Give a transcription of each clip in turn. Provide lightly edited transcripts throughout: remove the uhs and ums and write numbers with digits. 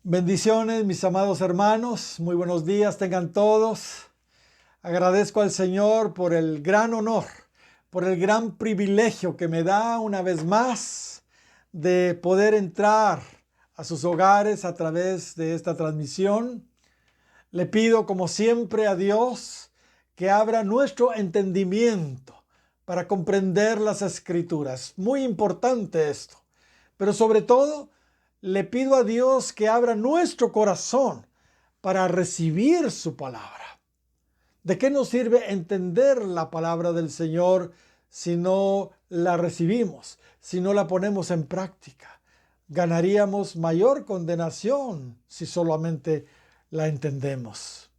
Bendiciones, mis amados hermanos. Muy buenos días tengan todos. Agradezco al Señor por el gran honor, por el gran privilegio que me da una vez más de poder entrar a sus hogares a través de esta transmisión. Le pido, como siempre, a Dios que abra nuestro entendimiento para comprender las Escrituras. Muy importante esto. Pero sobre todo, le pido a Dios que abra nuestro corazón para recibir su palabra. ¿De qué nos sirve entender la palabra del Señor si no la recibimos, si no la ponemos en práctica? Ganaríamos mayor condenación si solamente la entendemos.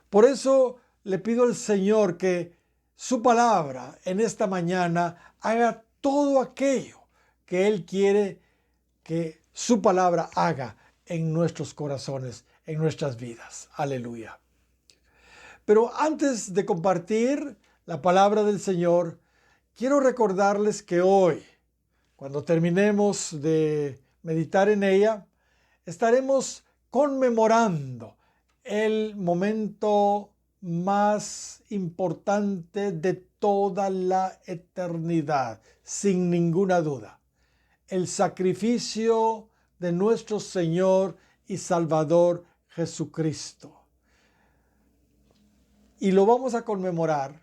Por eso le pido al Señor que su palabra en esta mañana haga todo aquello que Él quiere que su palabra haga en nuestros corazones, en nuestras vidas. Aleluya. Pero antes de compartir la palabra del Señor, quiero recordarles que hoy, cuando terminemos de meditar en ella, estaremos conmemorando el momento más importante de toda la eternidad, sin ninguna duda. El sacrificio de nuestro Señor y Salvador Jesucristo. Y lo vamos a conmemorar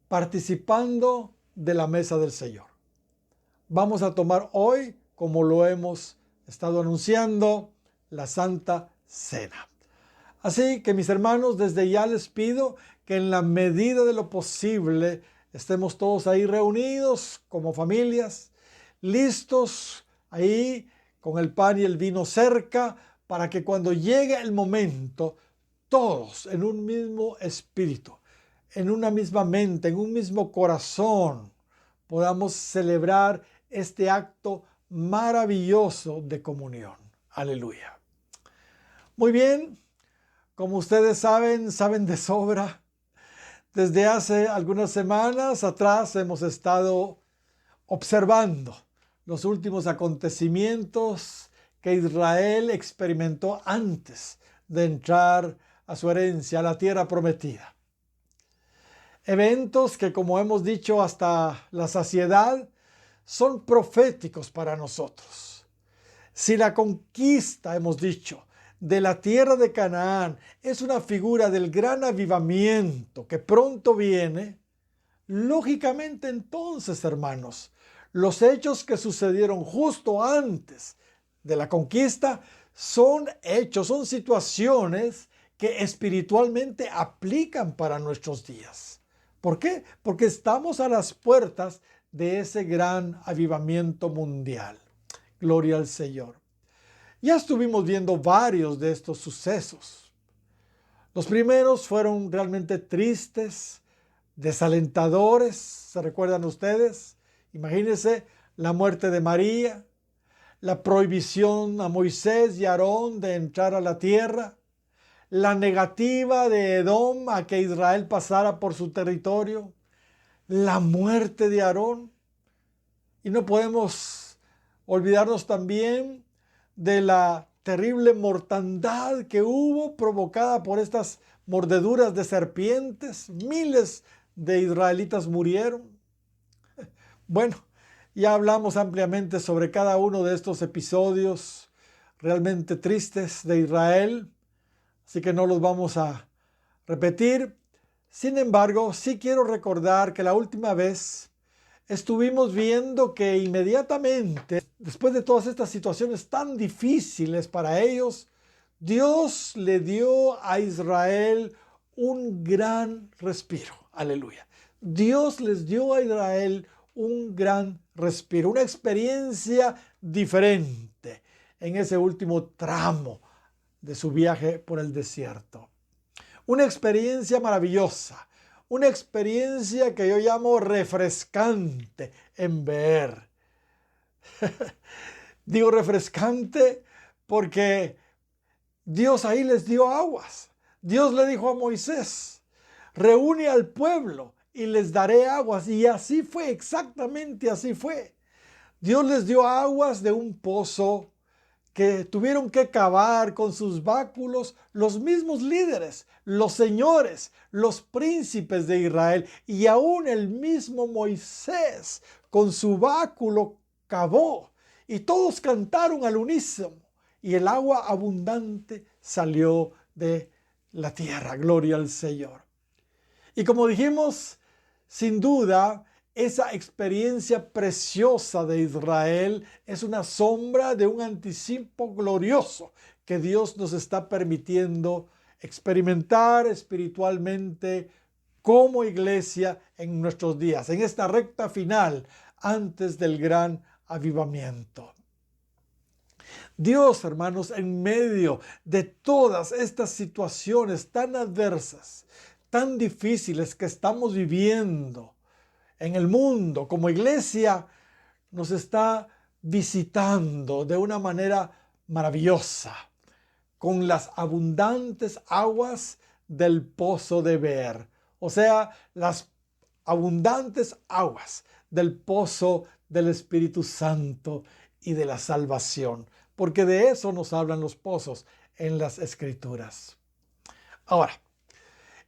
participando de la mesa del Señor. Vamos a tomar hoy, como lo hemos estado anunciando, la Santa Cena. Así que, mis hermanos, desde ya les pido que en la medida de lo posible estemos todos ahí reunidos como familias, listos ahí con el pan y el vino cerca, para que cuando llegue el momento, todos en un mismo espíritu, en una misma mente, en un mismo corazón, podamos celebrar este acto maravilloso de comunión. Aleluya. Muy bien, como ustedes saben de sobra, desde hace algunas semanas atrás hemos estado observando los últimos acontecimientos que Israel experimentó antes de entrar a su herencia, a la tierra prometida. Eventos que, como hemos dicho hasta la saciedad, son proféticos para nosotros. Si la conquista, hemos dicho, de la tierra de Canaán es una figura del gran avivamiento que pronto viene, lógicamente entonces, hermanos, los hechos que sucedieron justo antes de la conquista son hechos, son situaciones que espiritualmente aplican para nuestros días. ¿Por qué? Porque estamos a las puertas de ese gran avivamiento mundial. Gloria al Señor. Ya estuvimos viendo varios de estos sucesos. Los primeros fueron realmente tristes, desalentadores, ¿se recuerdan ustedes? Imagínense la muerte de María, la prohibición a Moisés y Aarón de entrar a la tierra, la negativa de Edom a que Israel pasara por su territorio, la muerte de Aarón. Y no podemos olvidarnos también de la terrible mortandad que hubo provocada por estas mordeduras de serpientes. Miles de israelitas murieron. Bueno, ya hablamos ampliamente sobre cada uno de estos episodios realmente tristes de Israel, así que no los vamos a repetir. Sin embargo, sí quiero recordar que la última vez estuvimos viendo que inmediatamente, después de todas estas situaciones tan difíciles para ellos, Dios le dio a Israel un gran respiro. Aleluya. Dios les dio a Israel un gran respiro, una experiencia diferente en ese último tramo de su viaje por el desierto. Una experiencia maravillosa, una experiencia que yo llamo refrescante en ver. Digo refrescante porque Dios ahí les dio aguas. Dios le dijo a Moisés, reúne al pueblo y les daré aguas. Y así fue, exactamente así fue. Dios les dio aguas de un pozo que tuvieron que cavar con sus báculos los mismos líderes, los señores, los príncipes de Israel, y aún el mismo Moisés con su báculo cavó, y todos cantaron al unísono, y el agua abundante salió de la tierra. Gloria al Señor. Y como dijimos, sin duda, esa experiencia preciosa de Israel es una sombra de un anticipo glorioso que Dios nos está permitiendo experimentar espiritualmente como iglesia en nuestros días, en esta recta final antes del gran avivamiento. Dios, hermanos, en medio de todas estas situaciones tan adversas, tan difíciles que estamos viviendo en el mundo, como iglesia, nos está visitando de una manera maravillosa, con las abundantes aguas del pozo de Beer, o sea, las abundantes aguas del pozo del Espíritu Santo y de la salvación, porque de eso nos hablan los pozos en las Escrituras. Ahora,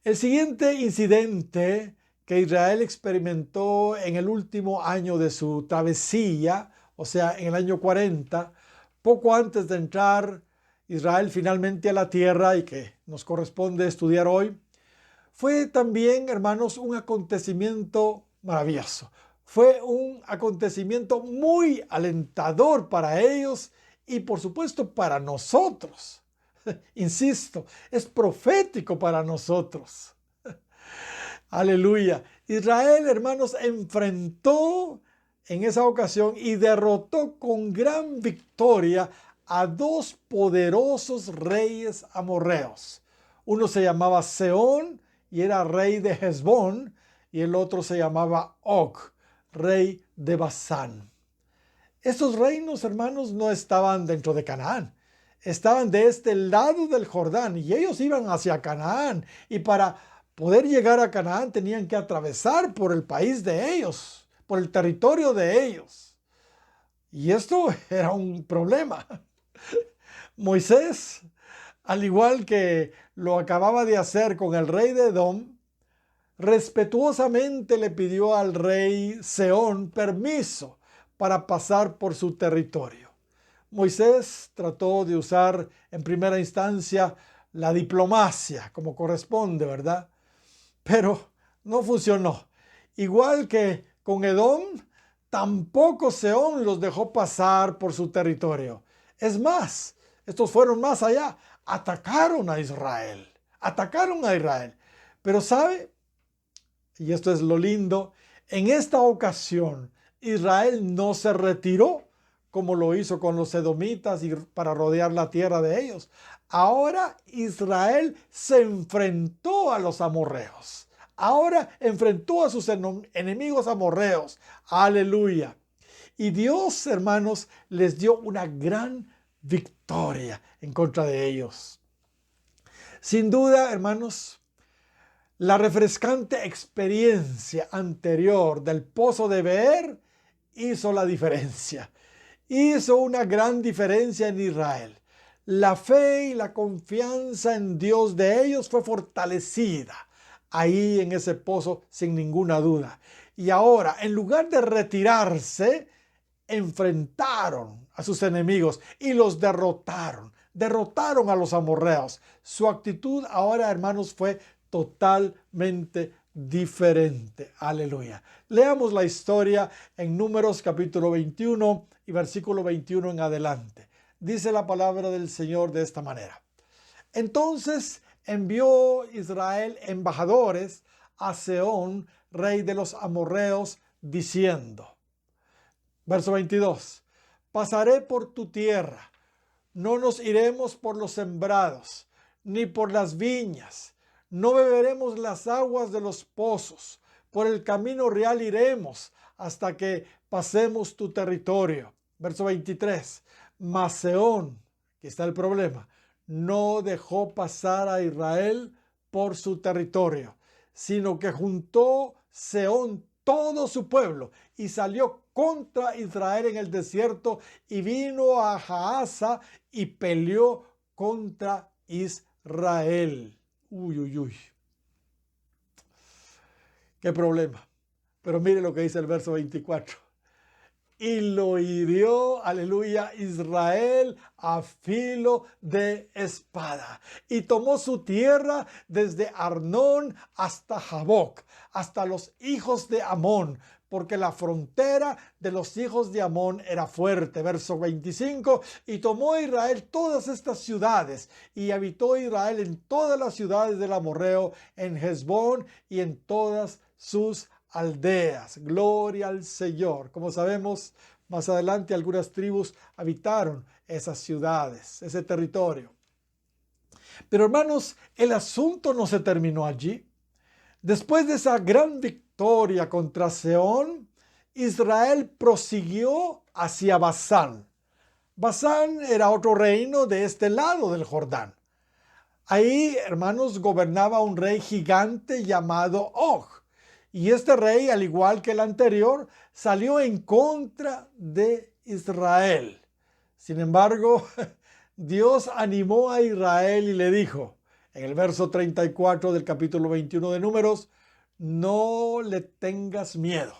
el siguiente incidente que Israel experimentó en el último año de su travesía, o sea, en el año 40, poco antes de entrar Israel finalmente a la tierra y que nos corresponde estudiar hoy, fue también, hermanos, un acontecimiento maravilloso. Fue un acontecimiento muy alentador para ellos y, por supuesto, para nosotros. Insisto, es profético para nosotros. Aleluya. Israel, hermanos, enfrentó en esa ocasión y derrotó con gran victoria a dos poderosos reyes amorreos. Uno se llamaba Sehón y era rey de Hesbón, y el otro se llamaba Og, rey de Basán. Estos reinos, hermanos, no estaban dentro de Canaán. Estaban de este lado del Jordán y ellos iban hacia Canaán, y para poder llegar a Canaán tenían que atravesar por el país de ellos, por el territorio de ellos. Y esto era un problema. Moisés, al igual que lo acababa de hacer con el rey de Edom, respetuosamente le pidió al rey Sehón permiso para pasar por su territorio. Moisés trató de usar en primera instancia la diplomacia como corresponde, ¿verdad? Pero no funcionó. Igual que con Edom, tampoco Sehón los dejó pasar por su territorio. Es más, estos fueron más allá. Atacaron a Israel. Atacaron a Israel. Pero ¿sabe? Y esto es lo lindo. En esta ocasión, Israel no se retiró como lo hizo con los edomitas y para rodear la tierra de ellos. Ahora Israel se enfrentó a los amorreos. Ahora enfrentó a sus enemigos amorreos. Aleluya. Y Dios, hermanos, les dio una gran victoria en contra de ellos. Sin duda, hermanos, la refrescante experiencia anterior del pozo de Beer hizo la diferencia. Hizo una gran diferencia en Israel. La fe y la confianza en Dios de ellos fue fortalecida ahí en ese pozo sin ninguna duda. Y ahora, en lugar de retirarse, enfrentaron a sus enemigos y los derrotaron. Derrotaron a los amorreos. Su actitud ahora, hermanos, fue totalmente diferente. Aleluya. Leamos la historia en Números capítulo 21 y versículo 21 en adelante. Dice la palabra del Señor de esta manera. Entonces envió Israel embajadores a Sehón, rey de los amorreos, diciendo, verso 22, pasaré por tu tierra, no nos iremos por los sembrados, ni por las viñas, no beberemos las aguas de los pozos, por el camino real iremos hasta que pasemos tu territorio. Verso 23, mas Sehón, aquí está el problema, no dejó pasar a Israel por su territorio, sino que juntó Sehón todo su pueblo y salió contra Israel en el desierto y vino a Jahaza y peleó contra Israel. Uy, uy, uy. Qué problema. Pero mire lo que dice el verso 24. Y lo hirió, aleluya, Israel a filo de espada. Y tomó su tierra desde Arnón hasta Jaboc, hasta los hijos de Amón, porque la frontera de los hijos de Amón era fuerte. Verso 25, y tomó Israel todas estas ciudades, y habitó Israel en todas las ciudades del amorreo, en Hesbón y en todas sus aldeas. Gloria al Señor. Como sabemos, más adelante algunas tribus habitaron esas ciudades, ese territorio. Pero hermanos, el asunto no se terminó allí. Después de esa gran victoria contra Seón, Israel prosiguió hacia Basán. Basán era otro reino de este lado del Jordán. Ahí, hermanos, gobernaba un rey gigante llamado Og. Y este rey, al igual que el anterior, salió en contra de Israel. Sin embargo, Dios animó a Israel y le dijo, en el verso 34 del capítulo 21 de Números, no le tengas miedo,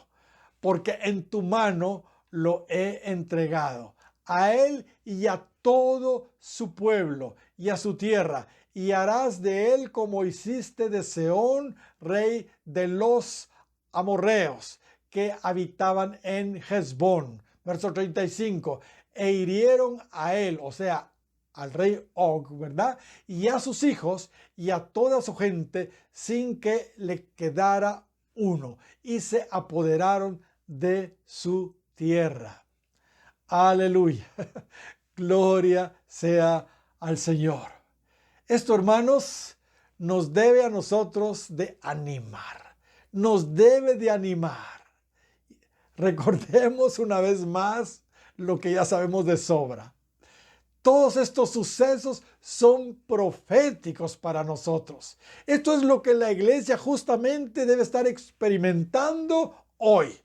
porque en tu mano lo he entregado, a él y a todo su pueblo y a su tierra, y harás de él como hiciste de Sehón, rey de los amorreos, que habitaban en Hesbón. Verso 35, e hirieron a él, o sea, al rey Og, ¿verdad? Y a sus hijos y a toda su gente, sin que le quedara uno, y se apoderaron de su tierra. Aleluya. Gloria sea al Señor. Esto, hermanos, nos debe a nosotros de animar. Nos debe de animar. Recordemos una vez más lo que ya sabemos de sobra. Todos estos sucesos son proféticos para nosotros. Esto es lo que la iglesia justamente debe estar experimentando hoy.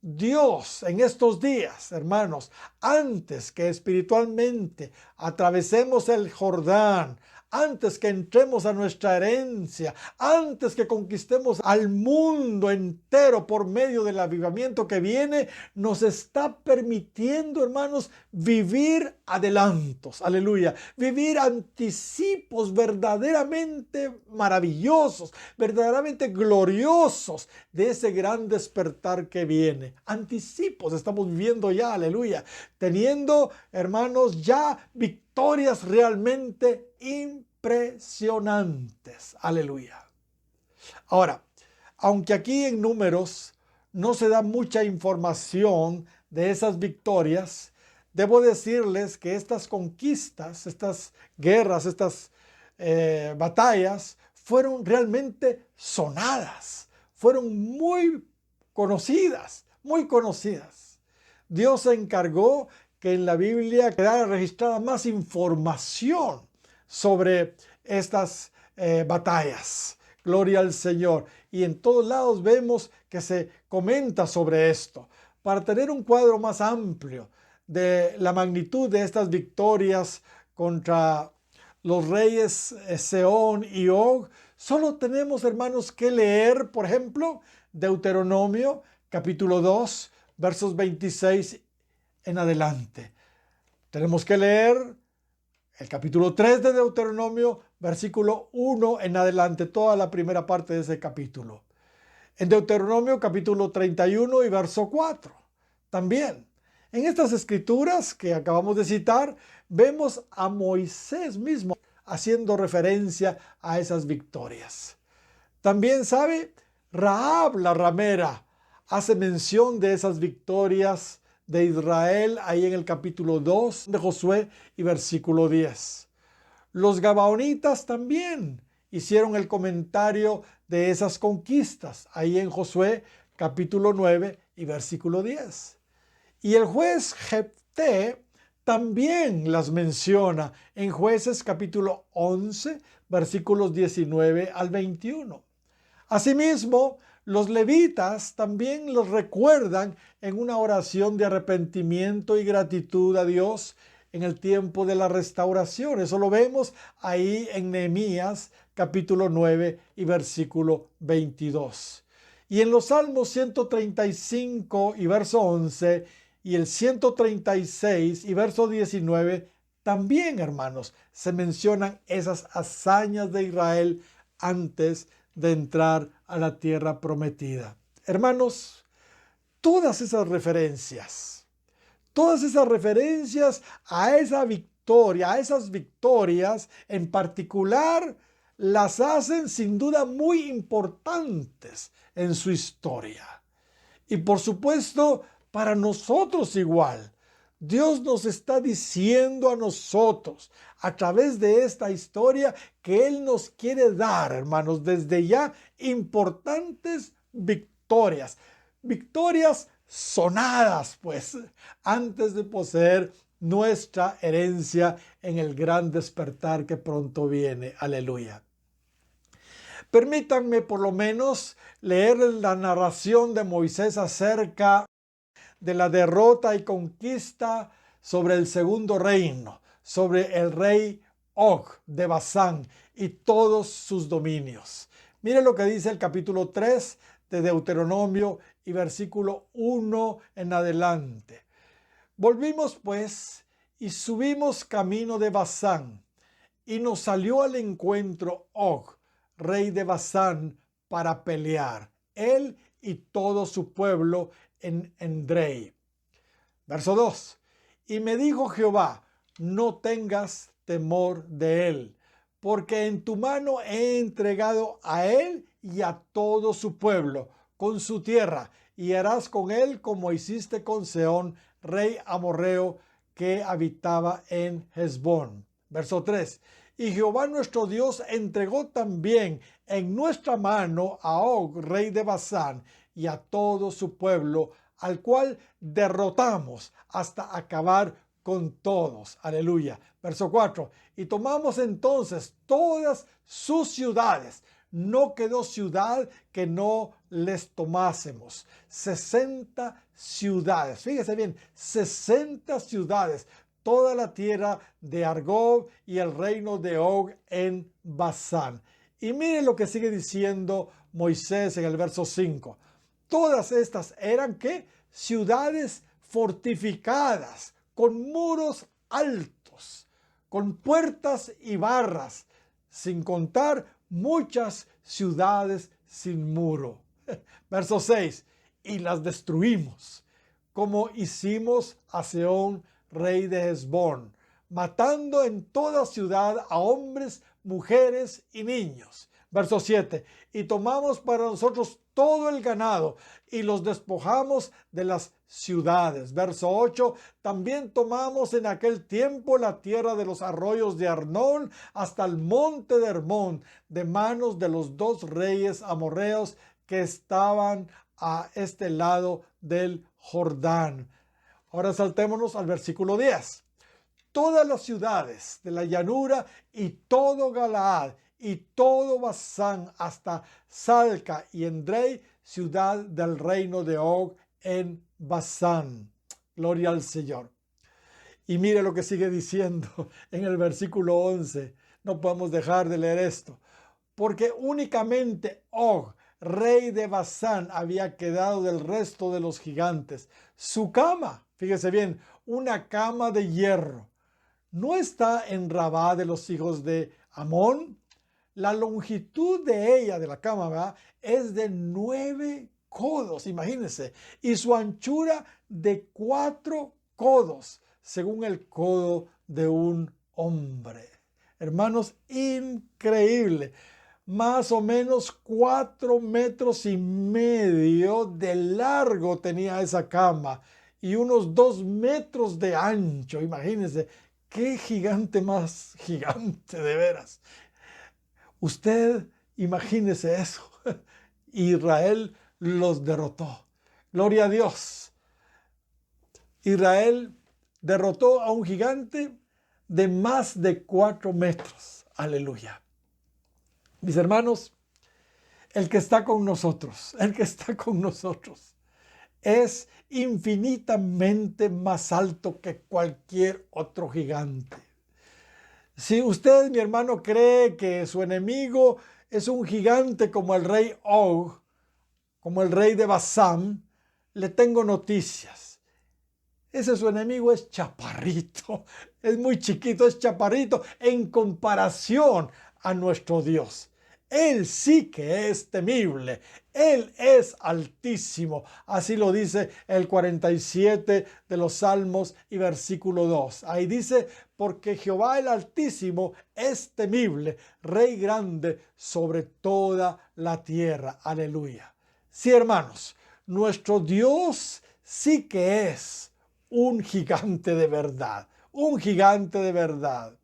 Dios en estos días, hermanos, antes que espiritualmente atravesemos el Jordán, antes que entremos a nuestra herencia, antes que conquistemos al mundo entero por medio del avivamiento que viene, nos está permitiendo, hermanos, vivir adelantos, aleluya, vivir anticipos verdaderamente maravillosos, verdaderamente gloriosos de ese gran despertar que viene. Anticipos estamos viviendo ya, aleluya, teniendo, hermanos, ya victorias realmente impresionantes. Aleluya. Ahora, aunque aquí en Números no se da mucha información de esas victorias, debo decirles que estas conquistas, estas guerras, estas batallas fueron realmente sonadas, fueron muy conocidas, muy conocidas. Dios se encargó que en la Biblia quedara registrada más información sobre estas batallas. Gloria al Señor. Y en todos lados vemos que se comenta sobre esto. Para tener un cuadro más amplio de la magnitud de estas victorias contra los reyes Sehón y Og, solo tenemos, hermanos, que leer, por ejemplo, Deuteronomio capítulo 2, versos 26 en adelante. Tenemos que leer el capítulo 3 de Deuteronomio, versículo 1 en adelante, toda la primera parte de ese capítulo. En Deuteronomio capítulo 31 y verso 4. También, en estas escrituras que acabamos de citar, vemos a Moisés mismo haciendo referencia a esas victorias. También, ¿sabe? Rahab la ramera hace mención de esas victorias de Israel ahí en el capítulo 2 de Josué y versículo 10. Los gabaonitas también hicieron el comentario de esas conquistas ahí en Josué capítulo 9 y versículo 10. Y el juez Jefté también las menciona en Jueces capítulo 11 versículos 19 al 21. Asimismo, Los levitas también los recuerdan en una oración de arrepentimiento y gratitud a Dios en el tiempo de la restauración. Eso lo vemos ahí en Nehemías capítulo 9 y versículo 22. Y en los Salmos 135 y verso 11 y el 136 y verso 19, también, hermanos, se mencionan esas hazañas de Israel antes de entrar a la tierra prometida. Hermanos, todas esas referencias a esa victoria, a esas victorias en particular, las hacen sin duda muy importantes en su historia. Y por supuesto, para nosotros igual. Dios nos está diciendo a nosotros a través de esta historia que Él nos quiere dar, hermanos, desde ya importantes victorias. Victorias sonadas, pues, antes de poseer nuestra herencia en el gran despertar que pronto viene. Aleluya. Permítanme por lo menos leer la narración de Moisés acerca de la derrota y conquista sobre el segundo reino, sobre el rey Og de Basán y todos sus dominios. Mire lo que dice el capítulo 3 de Deuteronomio y versículo 1 en adelante. Volvimos pues y subimos camino de Basán, y nos salió al encuentro Og, rey de Basán, para pelear, él y todo su pueblo en Edrei. Verso 2. Y me dijo Jehová, no tengas temor de él, porque en tu mano he entregado a él y a todo su pueblo, con su tierra, y harás con él como hiciste con Sehón, rey amorreo, que habitaba en Hesbón. Verso 3. Y Jehová nuestro Dios entregó también en nuestra mano a Og, rey de Basán, y a todo su pueblo, al cual derrotamos hasta acabar con todos. Aleluya. Verso 4. Y tomamos entonces todas sus ciudades. No quedó ciudad que no les tomásemos. 60 ciudades. Fíjese bien, 60 ciudades. Toda la tierra de Argob y el reino de Og en Basán. Y mire lo que sigue diciendo Moisés en el verso 5. Todas estas eran ¿qué? Ciudades fortificadas, con muros altos, con puertas y barras, sin contar muchas ciudades sin muro. Verso 6. Y las destruimos, como hicimos a Sehón, rey de Hesbón, matando en toda ciudad a hombres, mujeres y niños. Verso 7. Y tomamos para nosotros todo el ganado y los despojamos de las ciudades. Verso 8. También tomamos en aquel tiempo la tierra de los arroyos de Arnón hasta el monte de Hermón, de manos de los dos reyes amorreos que estaban a este lado del Jordán. Ahora saltémonos al versículo 10. Todas las ciudades de la llanura y todo Galaad y todo Basán hasta Salca y Edrei, ciudad del reino de Og en Basán. Gloria al Señor. Y mire lo que sigue diciendo en el versículo 11. No podemos dejar de leer esto. Porque únicamente Og, rey de Basán, había quedado del resto de los gigantes. Su cama, fíjese bien, una cama de hierro, ¿no está en Rabá de los hijos de Amón? La longitud de ella, de la cama, ¿verdad?, es de 9 codos, imagínense, y su anchura de 4 codos, según el codo de un hombre. Hermanos, increíble. Más o menos 4,5 metros de largo tenía esa cama y unos 2 metros de ancho. Imagínense, qué gigante más gigante, de veras. Usted imagínese eso. Israel los derrotó. Gloria a Dios. Israel derrotó a un gigante de más de 4 metros. Aleluya. Mis hermanos, el que está con nosotros, el que está con nosotros, es infinitamente más alto que cualquier otro gigante. Si usted, mi hermano, cree que su enemigo es un gigante como el rey Og, como el rey de Basán, le tengo noticias. Ese su enemigo es chaparrito, es muy chiquito, es chaparrito en comparación a nuestro Dios. Él sí que es temible, Él es altísimo. Así lo dice el 47 de los Salmos y versículo 2. Ahí dice, porque Jehová el Altísimo es temible, Rey grande sobre toda la tierra. Aleluya. Sí, hermanos, nuestro Dios sí que es un gigante de verdad, un gigante de verdad.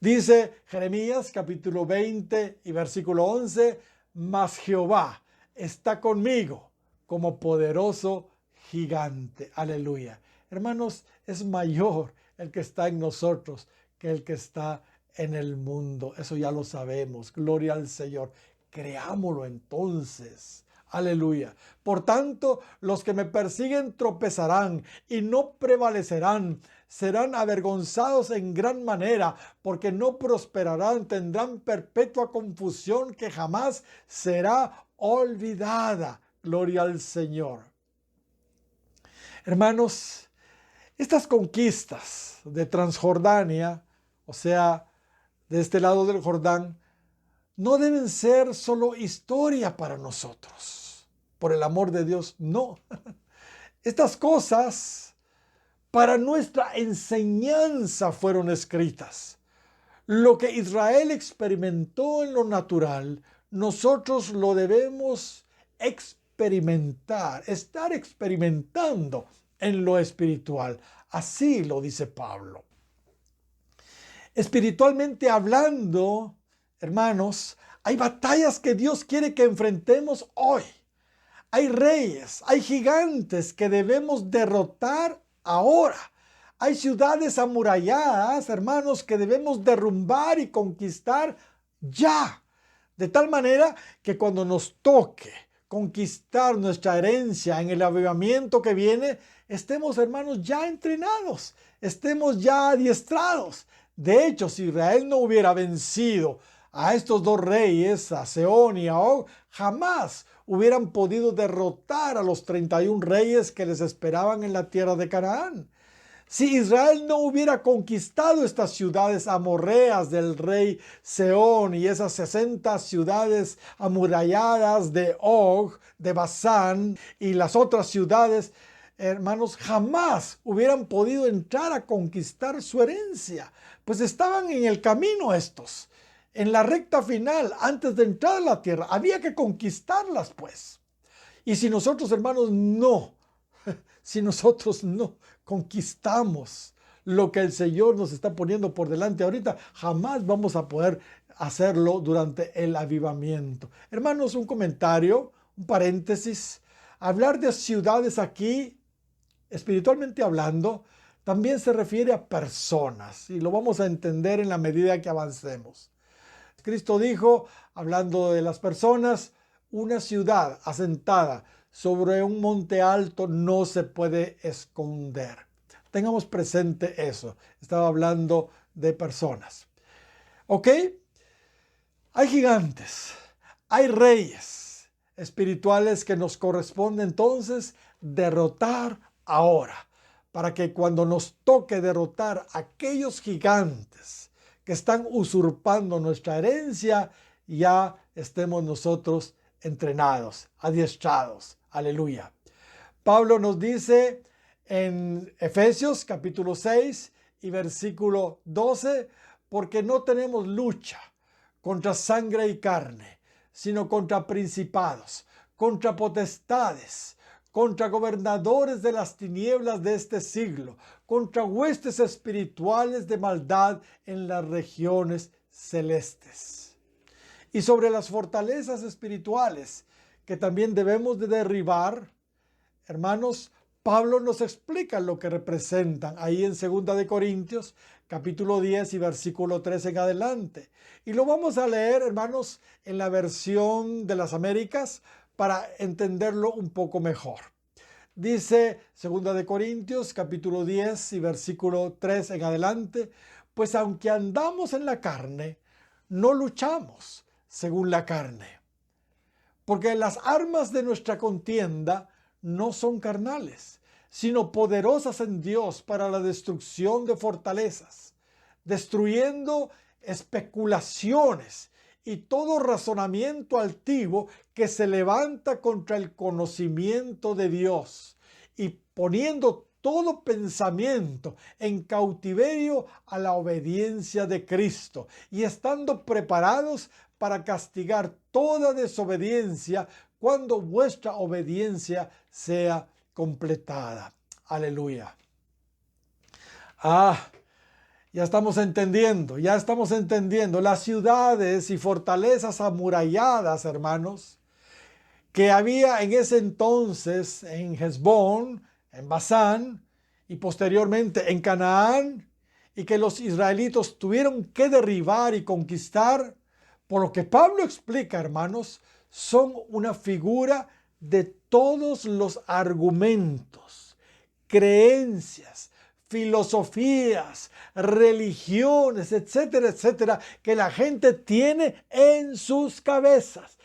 Dice Jeremías capítulo 20 y versículo 11, mas Jehová está conmigo como poderoso gigante. Aleluya. Hermanos, es mayor el que está en nosotros que el que está en el mundo. Eso ya lo sabemos. Gloria al Señor. Creámoslo entonces. Aleluya. Por tanto, los que me persiguen tropezarán y no prevalecerán. Serán avergonzados en gran manera, porque no prosperarán. Tendrán perpetua confusión que jamás será olvidada. Gloria al Señor. Hermanos, estas conquistas de Transjordania, o sea, de este lado del Jordán, no deben ser solo historia para nosotros. Por el amor de Dios, no. Estas cosas para nuestra enseñanza fueron escritas. Lo que Israel experimentó en lo natural, nosotros lo debemos experimentar, estar experimentando en lo espiritual. Así lo dice Pablo. Espiritualmente hablando, hermanos, hay batallas que Dios quiere que enfrentemos hoy. Hay reyes, hay gigantes que debemos derrotar ahora. Hay ciudades amuralladas, hermanos, que debemos derrumbar y conquistar ya. De tal manera que cuando nos toque conquistar nuestra herencia en el avivamiento que viene, estemos, hermanos, ya entrenados, estemos ya adiestrados. De hecho, si Israel no hubiera vencido a estos dos reyes, a Sehón y a Og, jamás hubieran podido derrotar a los 31 reyes que les esperaban en la tierra de Canaán. Si Israel no hubiera conquistado estas ciudades amorreas del rey Sehón y esas 60 ciudades amuralladas de Og, de Basán y las otras ciudades, hermanos, jamás hubieran podido entrar a conquistar su herencia, pues estaban en el camino estos. En la recta final, antes de entrar a la tierra, había que conquistarlas, pues. Y si nosotros, hermanos, si nosotros no conquistamos lo que el Señor nos está poniendo por delante ahorita, jamás vamos a poder hacerlo durante el avivamiento. Hermanos, un comentario, un paréntesis. Hablar de ciudades aquí, espiritualmente hablando, también se refiere a personas, y lo vamos a entender en la medida que avancemos. Cristo dijo, hablando de las personas, una ciudad asentada sobre un monte alto no se puede esconder. Tengamos presente eso. Estaba hablando de personas. ¿Ok? Hay gigantes, hay reyes espirituales que nos corresponde entonces derrotar ahora, para que cuando nos toque derrotar a aquellos gigantes que están usurpando nuestra herencia, ya estemos nosotros entrenados, adiestrados. Aleluya. Pablo nos dice en Efesios capítulo 6 y versículo 12, porque no tenemos lucha contra sangre y carne, sino contra principados, contra potestades, contra gobernadores de las tinieblas de este siglo, contra huestes espirituales de maldad en las regiones celestes. Y sobre las fortalezas espirituales que también debemos de derribar, hermanos, Pablo nos explica lo que representan ahí en 2 de Corintios, capítulo 10 y versículo 3 en adelante. Y lo vamos a leer, hermanos, en la versión de las Américas para entenderlo un poco mejor. Dice 2 de Corintios, capítulo 10 y versículo 3 en adelante, pues aunque andamos en la carne, no luchamos según la carne. Porque las armas de nuestra contienda no son carnales, sino poderosas en Dios para la destrucción de fortalezas, destruyendo especulaciones y todo razonamiento altivo que se levanta contra el conocimiento de Dios, y poniendo todo pensamiento en cautiverio a la obediencia de Cristo, y estando preparados para castigar toda desobediencia cuando vuestra obediencia sea completada. Aleluya. Ya estamos entendiendo las ciudades y fortalezas amuralladas, hermanos, que había en ese entonces en Hesbón, en Basán y posteriormente en Canaán, y que los israelitas tuvieron que derribar y conquistar. Por lo que Pablo explica, hermanos, son una figura de todos los argumentos, creencias, filosofías, religiones, etcétera, etcétera, que la gente tiene en sus cabezas,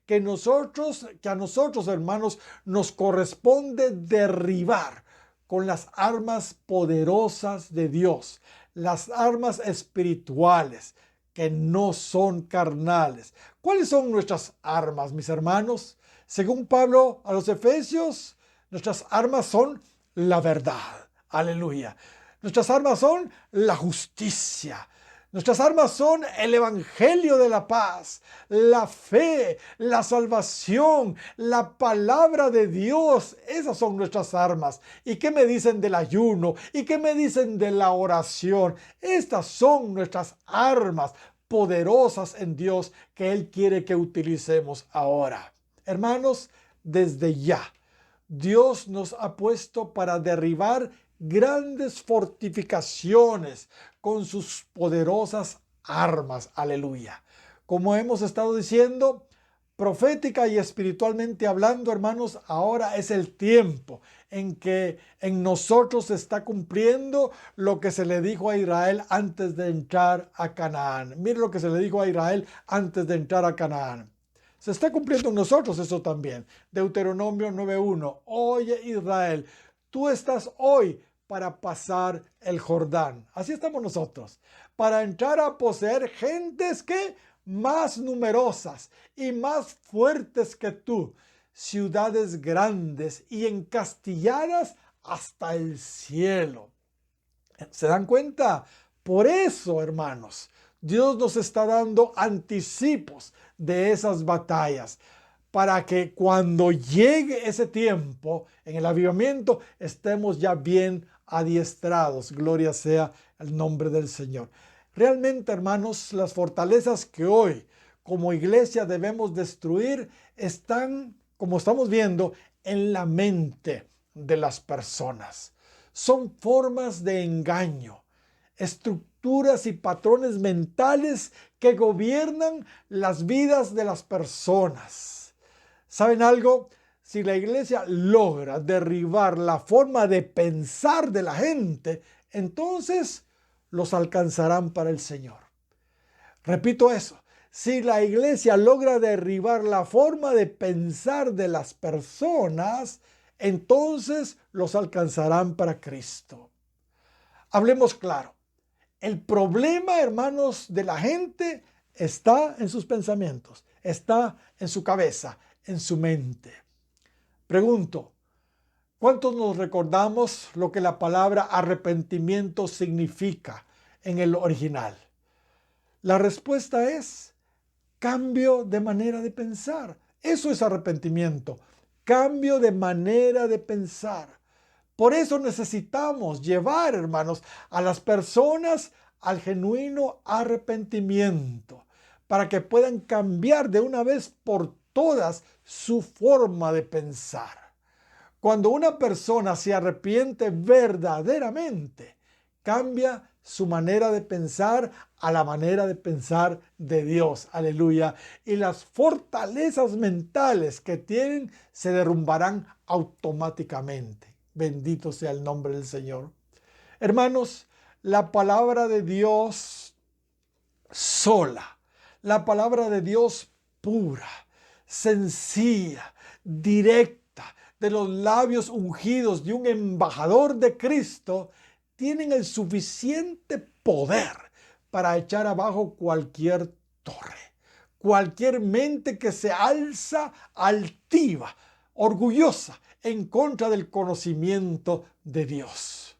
que a nosotros, hermanos, nos corresponde derribar con las armas poderosas de Dios, las armas espirituales, que no son carnales. ¿Cuáles son nuestras armas, mis hermanos? Según Pablo a los Efesios, nuestras armas son la verdad. Aleluya. Nuestras armas son la justicia. Nuestras armas son el evangelio de la paz, la fe, la salvación, la palabra de Dios. Esas son nuestras armas. ¿Y qué me dicen del ayuno? ¿Y qué me dicen de la oración? Estas son nuestras armas poderosas en Dios que Él quiere que utilicemos ahora. Hermanos, desde ya, Dios nos ha puesto para derribar grandes fortificaciones con sus poderosas armas. Aleluya. Como hemos estado diciendo, profética y espiritualmente hablando, hermanos, ahora es el tiempo en que en nosotros se está cumpliendo lo que se le dijo a Israel antes de entrar a Canaán. Mire lo que se le dijo a Israel antes de entrar a Canaán. Se está cumpliendo en nosotros eso también. Deuteronomio 9:1. Oye, Israel, tú estás hoy para pasar el Jordán. Así estamos nosotros. Para entrar a poseer gentes que más numerosas y más fuertes que tú, ciudades grandes y encastilladas hasta el cielo. ¿Se dan cuenta? Por eso, hermanos, Dios nos está dando anticipos de esas batallas, para que cuando llegue ese tiempo, en el avivamiento, estemos ya bien adiestrados. Gloria sea el nombre del Señor. Realmente, hermanos, las fortalezas que hoy como iglesia debemos destruir están, como estamos viendo, en la mente de las personas. Son formas de engaño, estructuras y patrones mentales que gobiernan las vidas de las personas. ¿Saben algo? Si la iglesia logra derribar la forma de pensar de la gente, entonces los alcanzarán para el Señor. Repito eso. Si la iglesia logra derribar la forma de pensar de las personas, entonces los alcanzarán para Cristo. Hablemos claro. El problema, hermanos, de la gente está en sus pensamientos, está en su cabeza, en su mente. Pregunto, ¿cuántos nos recordamos lo que la palabra arrepentimiento significa en el original? La respuesta es cambio de manera de pensar. Eso es arrepentimiento, cambio de manera de pensar. Por eso necesitamos llevar, hermanos, a las personas al genuino arrepentimiento, para que puedan cambiar de una vez por todas su forma de pensar. Cuando una persona se arrepiente verdaderamente, cambia su manera de pensar a la manera de pensar de Dios. Aleluya. Y las fortalezas mentales que tienen se derrumbarán automáticamente. Bendito sea el nombre del Señor. Hermanos, la palabra de Dios sola, la palabra de Dios pura, sencilla, directa, de los labios ungidos de un embajador de Cristo, tienen el suficiente poder para echar abajo cualquier torre, cualquier mente que se alza altiva, orgullosa, en contra del conocimiento de Dios.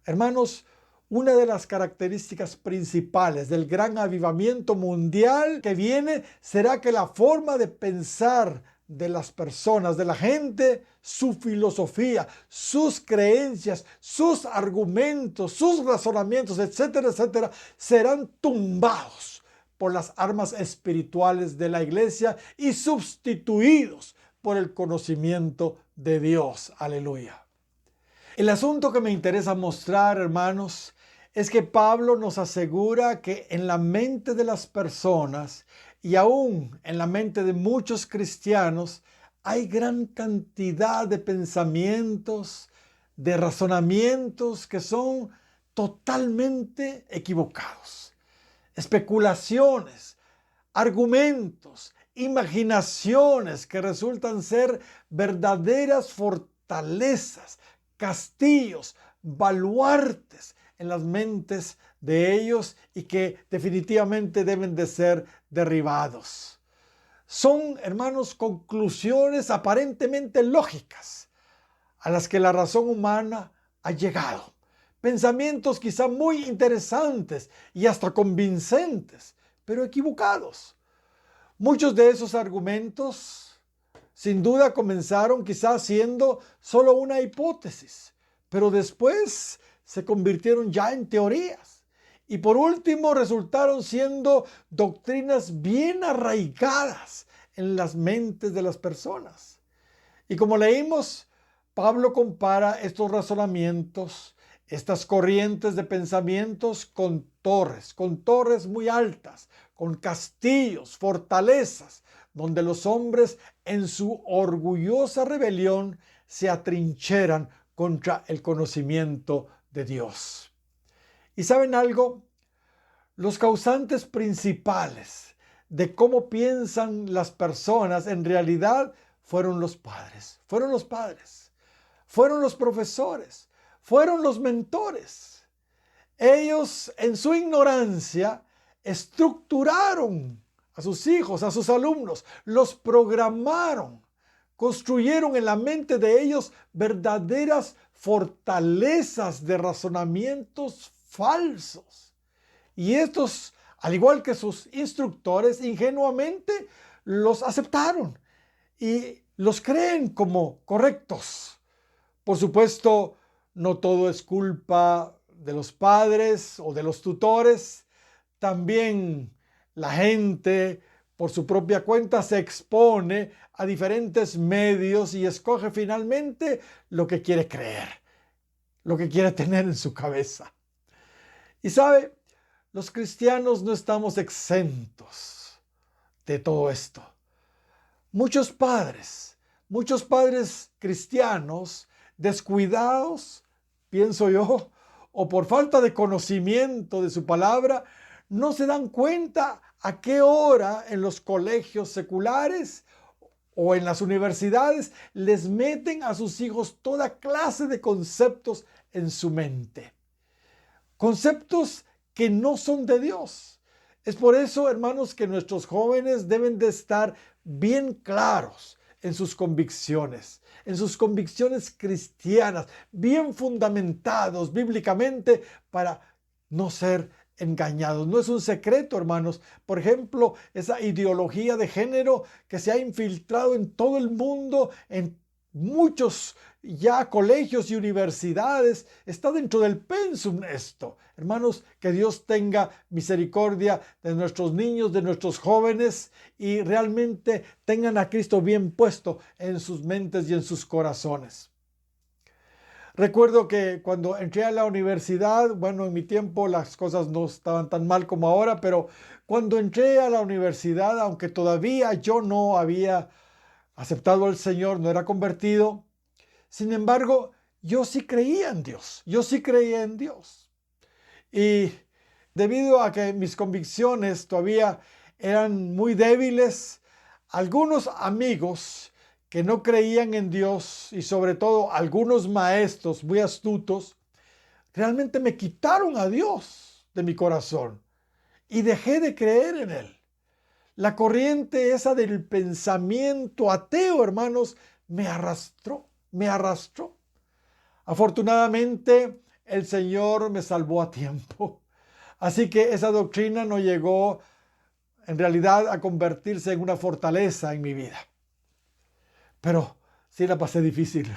Hermanos, una de las características principales del gran avivamiento mundial que viene será que la forma de pensar de las personas, de la gente, su filosofía, sus creencias, sus argumentos, sus razonamientos, etcétera, etcétera, serán tumbados por las armas espirituales de la iglesia y sustituidos por el conocimiento de Dios. Aleluya. El asunto que me interesa mostrar, hermanos, es que Pablo nos asegura que en la mente de las personas y aún en la mente de muchos cristianos hay gran cantidad de pensamientos, de razonamientos que son totalmente equivocados. Especulaciones, argumentos, imaginaciones que resultan ser verdaderas fortalezas, castillos, baluartes en las mentes de ellos y que definitivamente deben de ser derribados. Son, hermanos, conclusiones aparentemente lógicas a las que la razón humana ha llegado. Pensamientos quizá muy interesantes y hasta convincentes, pero equivocados. Muchos de esos argumentos sin duda comenzaron quizás siendo solo una hipótesis, pero después se convirtieron ya en teorías. Y por último resultaron siendo doctrinas bien arraigadas en las mentes de las personas. Y como leímos, Pablo compara estos razonamientos, estas corrientes de pensamientos con torres muy altas, con castillos, fortalezas, donde los hombres en su orgullosa rebelión se atrincheran contra el conocimiento de Dios. ¿Y saben algo? Los causantes principales de cómo piensan las personas en realidad fueron los padres, fueron los profesores, fueron los mentores. Ellos en su ignorancia estructuraron a sus hijos, a sus alumnos, los programaron, construyeron en la mente de ellos verdaderas fortalezas de razonamientos falsos. Y estos, al igual que sus instructores, ingenuamente los aceptaron y los creen como correctos. Por supuesto, no todo es culpa de los padres o de los tutores. También la gente, por su propia cuenta, se expone a diferentes medios y escoge finalmente lo que quiere creer, lo que quiere tener en su cabeza. Y sabe, los cristianos no estamos exentos de todo esto. Muchos padres cristianos descuidados, pienso yo, o por falta de conocimiento de su palabra, no se dan cuenta a qué hora en los colegios seculares o en las universidades les meten a sus hijos toda clase de conceptos en su mente. Conceptos que no son de Dios. Es por eso, hermanos, que nuestros jóvenes deben de estar bien claros en sus convicciones cristianas, bien fundamentados bíblicamente para no ser engañados. No es un secreto, hermanos. Por ejemplo, esa ideología de género que se ha infiltrado en todo el mundo, en muchos ya colegios y universidades, está dentro del pensum esto. Hermanos, que Dios tenga misericordia de nuestros niños, de nuestros jóvenes y realmente tengan a Cristo bien puesto en sus mentes y en sus corazones. Recuerdo que cuando entré a la universidad, bueno, en mi tiempo las cosas no estaban tan mal como ahora, pero cuando entré a la universidad, aunque todavía yo no había aceptado al Señor, no era convertido, sin embargo, yo sí creía en Dios, yo sí creía en Dios. Y debido a que mis convicciones todavía eran muy débiles, algunos amigos que no creían en Dios y sobre todo algunos maestros muy astutos, realmente me quitaron a Dios de mi corazón y dejé de creer en Él. La corriente esa del pensamiento ateo, hermanos, me arrastró, me arrastró. Afortunadamente, el Señor me salvó a tiempo. Así que esa doctrina no llegó en realidad a convertirse en una fortaleza en mi vida. Pero sí la pasé difícil.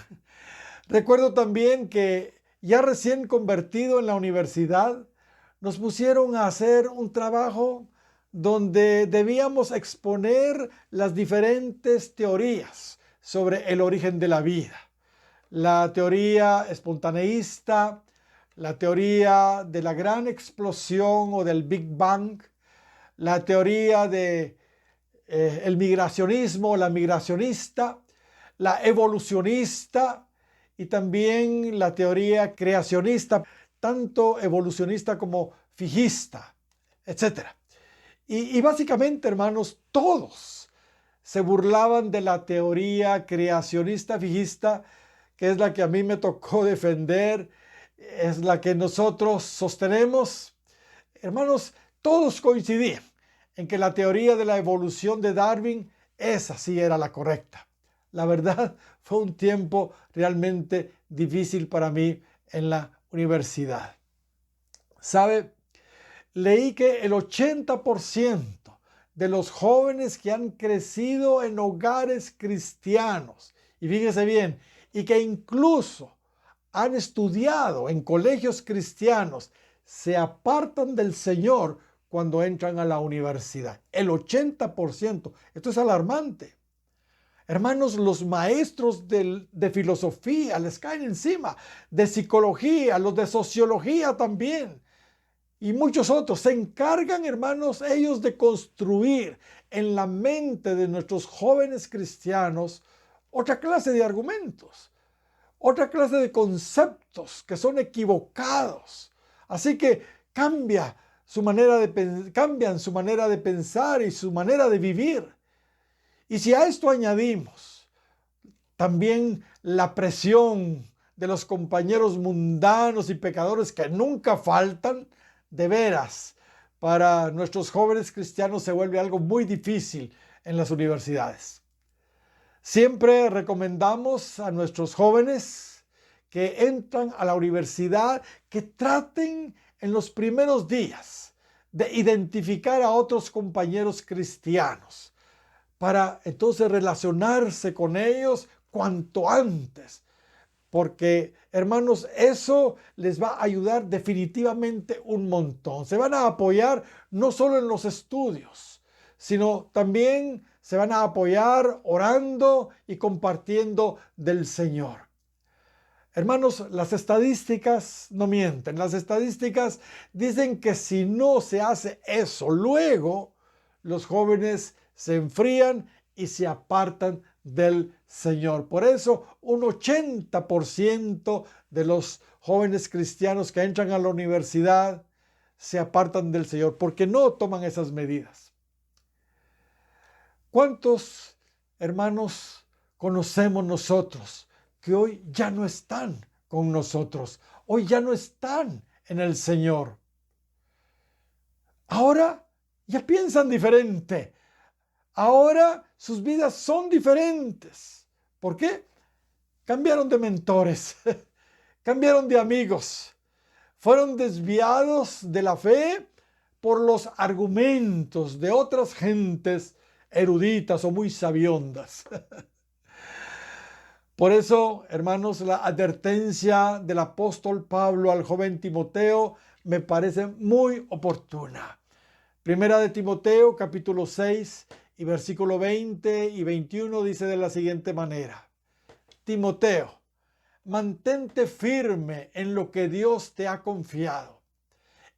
Recuerdo también que ya recién convertido en la universidad, nos pusieron a hacer un trabajo donde debíamos exponer las diferentes teorías sobre el origen de la vida. La teoría espontaneísta, la teoría de la gran explosión o del Big Bang, la teoría de el migracionismo, la migracionista, la evolucionista y también la teoría creacionista, tanto evolucionista como fijista, etc. Y básicamente, hermanos, todos se burlaban de la teoría creacionista fijista, que es la que a mí me tocó defender, es la que nosotros sostenemos. Hermanos, todos coincidían en que la teoría de la evolución de Darwin, esa sí era la correcta. La verdad, fue un tiempo realmente difícil para mí en la universidad. ¿Sabe? Leí que el 80% de los jóvenes que han crecido en hogares cristianos, y fíjese bien, y que incluso han estudiado en colegios cristianos, se apartan del Señor cuando entran a la universidad. El 80%. Esto es alarmante. Hermanos, los maestros de filosofía les caen encima, de psicología, los de sociología también. Y muchos otros se encargan, hermanos, ellos de construir en la mente de nuestros jóvenes cristianos otra clase de argumentos, otra clase de conceptos que son equivocados. Así que cambian su manera de pensar y su manera de vivir. Y si a esto añadimos también la presión de los compañeros mundanos y pecadores que nunca faltan, de veras, para nuestros jóvenes cristianos se vuelve algo muy difícil en las universidades. Siempre recomendamos a nuestros jóvenes que entran a la universidad que traten en los primeros días de identificar a otros compañeros cristianos para entonces relacionarse con ellos cuanto antes. Porque, hermanos, eso les va a ayudar definitivamente un montón. Se van a apoyar no solo en los estudios, sino también se van a apoyar orando y compartiendo del Señor. Hermanos, las estadísticas no mienten. Las estadísticas dicen que si no se hace eso, luego los jóvenes se enfrían y se apartan del Señor. Por eso, un 80% de los jóvenes cristianos que entran a la universidad se apartan del Señor porque no toman esas medidas. ¿Cuántos hermanos conocemos nosotros que hoy ya no están con nosotros? Hoy ya no están en el Señor. Ahora ya piensan diferente. Ahora sus vidas son diferentes. ¿Por qué? Cambiaron de mentores, cambiaron de amigos, fueron desviados de la fe por los argumentos de otras gentes eruditas o muy sabiondas. Por eso, hermanos, la advertencia del apóstol Pablo al joven Timoteo me parece muy oportuna. Primera de Timoteo, capítulo 6 y versículo 20 y 21 dice de la siguiente manera: Timoteo, mantente firme en lo que Dios te ha confiado.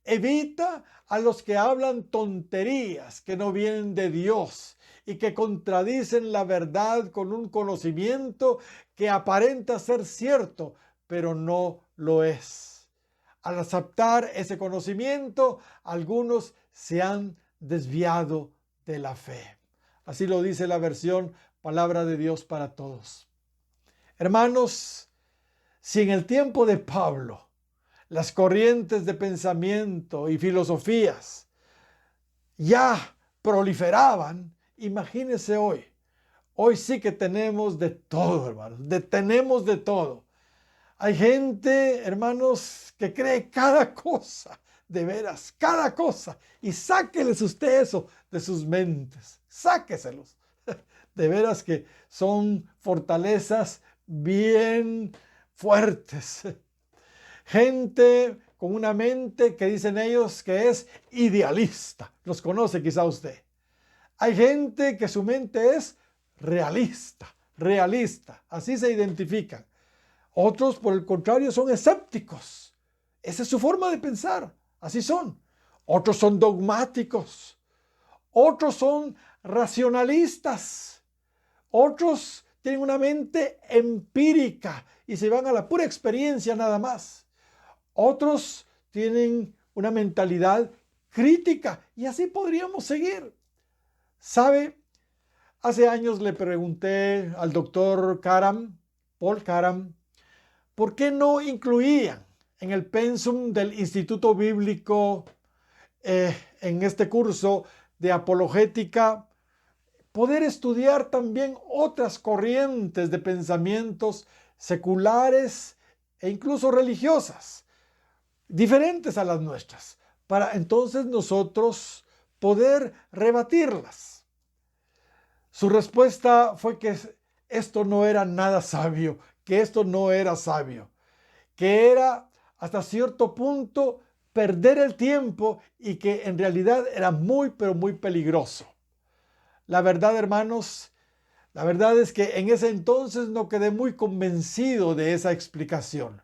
Evita a los que hablan tonterías que no vienen de Dios y que contradicen la verdad con un conocimiento que aparenta ser cierto, pero no lo es. Al aceptar ese conocimiento, algunos se han desviado de la fe. Así lo dice la versión Palabra de Dios para Todos. Hermanos, si en el tiempo de Pablo las corrientes de pensamiento y filosofías ya proliferaban, imagínense hoy. Hoy sí que tenemos de todo, hermanos. Tenemos de todo. Hay gente, hermanos, que cree cada cosa, de veras, cada cosa. Y sáqueles usted eso de sus mentes. Sáqueselos. De veras que son fortalezas bien fuertes. Gente con una mente que dicen ellos que es idealista. Los conoce quizá usted. Hay gente que su mente es realista. Así se identifican. Otros, por el contrario, son escépticos. Esa es su forma de pensar. Así son. Otros son dogmáticos. Otros son racionalistas. Otros tienen una mente empírica y se van a la pura experiencia nada más. Otros tienen una mentalidad crítica y así podríamos seguir. ¿Sabe? Hace años le pregunté al doctor Paul Caram, ¿por qué no incluían en el pensum del Instituto Bíblico, en este curso de apologética, poder estudiar también otras corrientes de pensamientos seculares e incluso religiosas, diferentes a las nuestras, para entonces nosotros poder rebatirlas? Su respuesta fue que esto no era nada sabio, que esto no era sabio, que era hasta cierto punto perder el tiempo y que en realidad era muy, pero muy peligroso. La verdad, hermanos, la verdad es que en ese entonces no quedé muy convencido de esa explicación.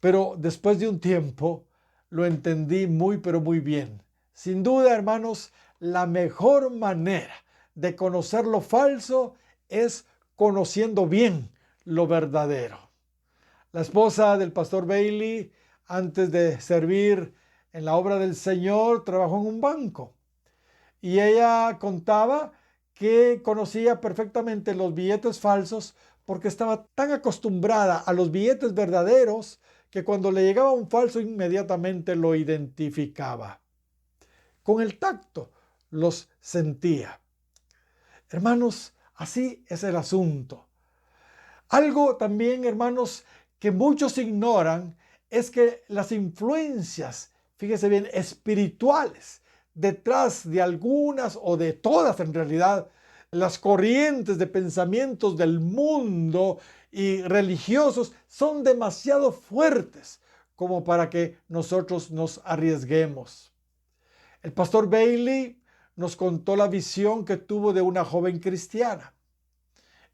Pero después de un tiempo lo entendí muy, pero muy bien. Sin duda, hermanos, la mejor manera de conocer lo falso es conociendo bien lo verdadero. La esposa del pastor Bailey, antes de servir en la obra del Señor, trabajó en un banco. Y ella contaba que conocía perfectamente los billetes falsos porque estaba tan acostumbrada a los billetes verdaderos que cuando le llegaba un falso inmediatamente lo identificaba. Con el tacto los sentía. Hermanos, así es el asunto. Algo también, hermanos, que muchos ignoran es que las influencias, fíjese bien, espirituales, detrás de algunas o de todas en realidad, las corrientes de pensamientos del mundo y religiosos son demasiado fuertes como para que nosotros nos arriesguemos. El pastor Bailey nos contó la visión que tuvo de una joven cristiana.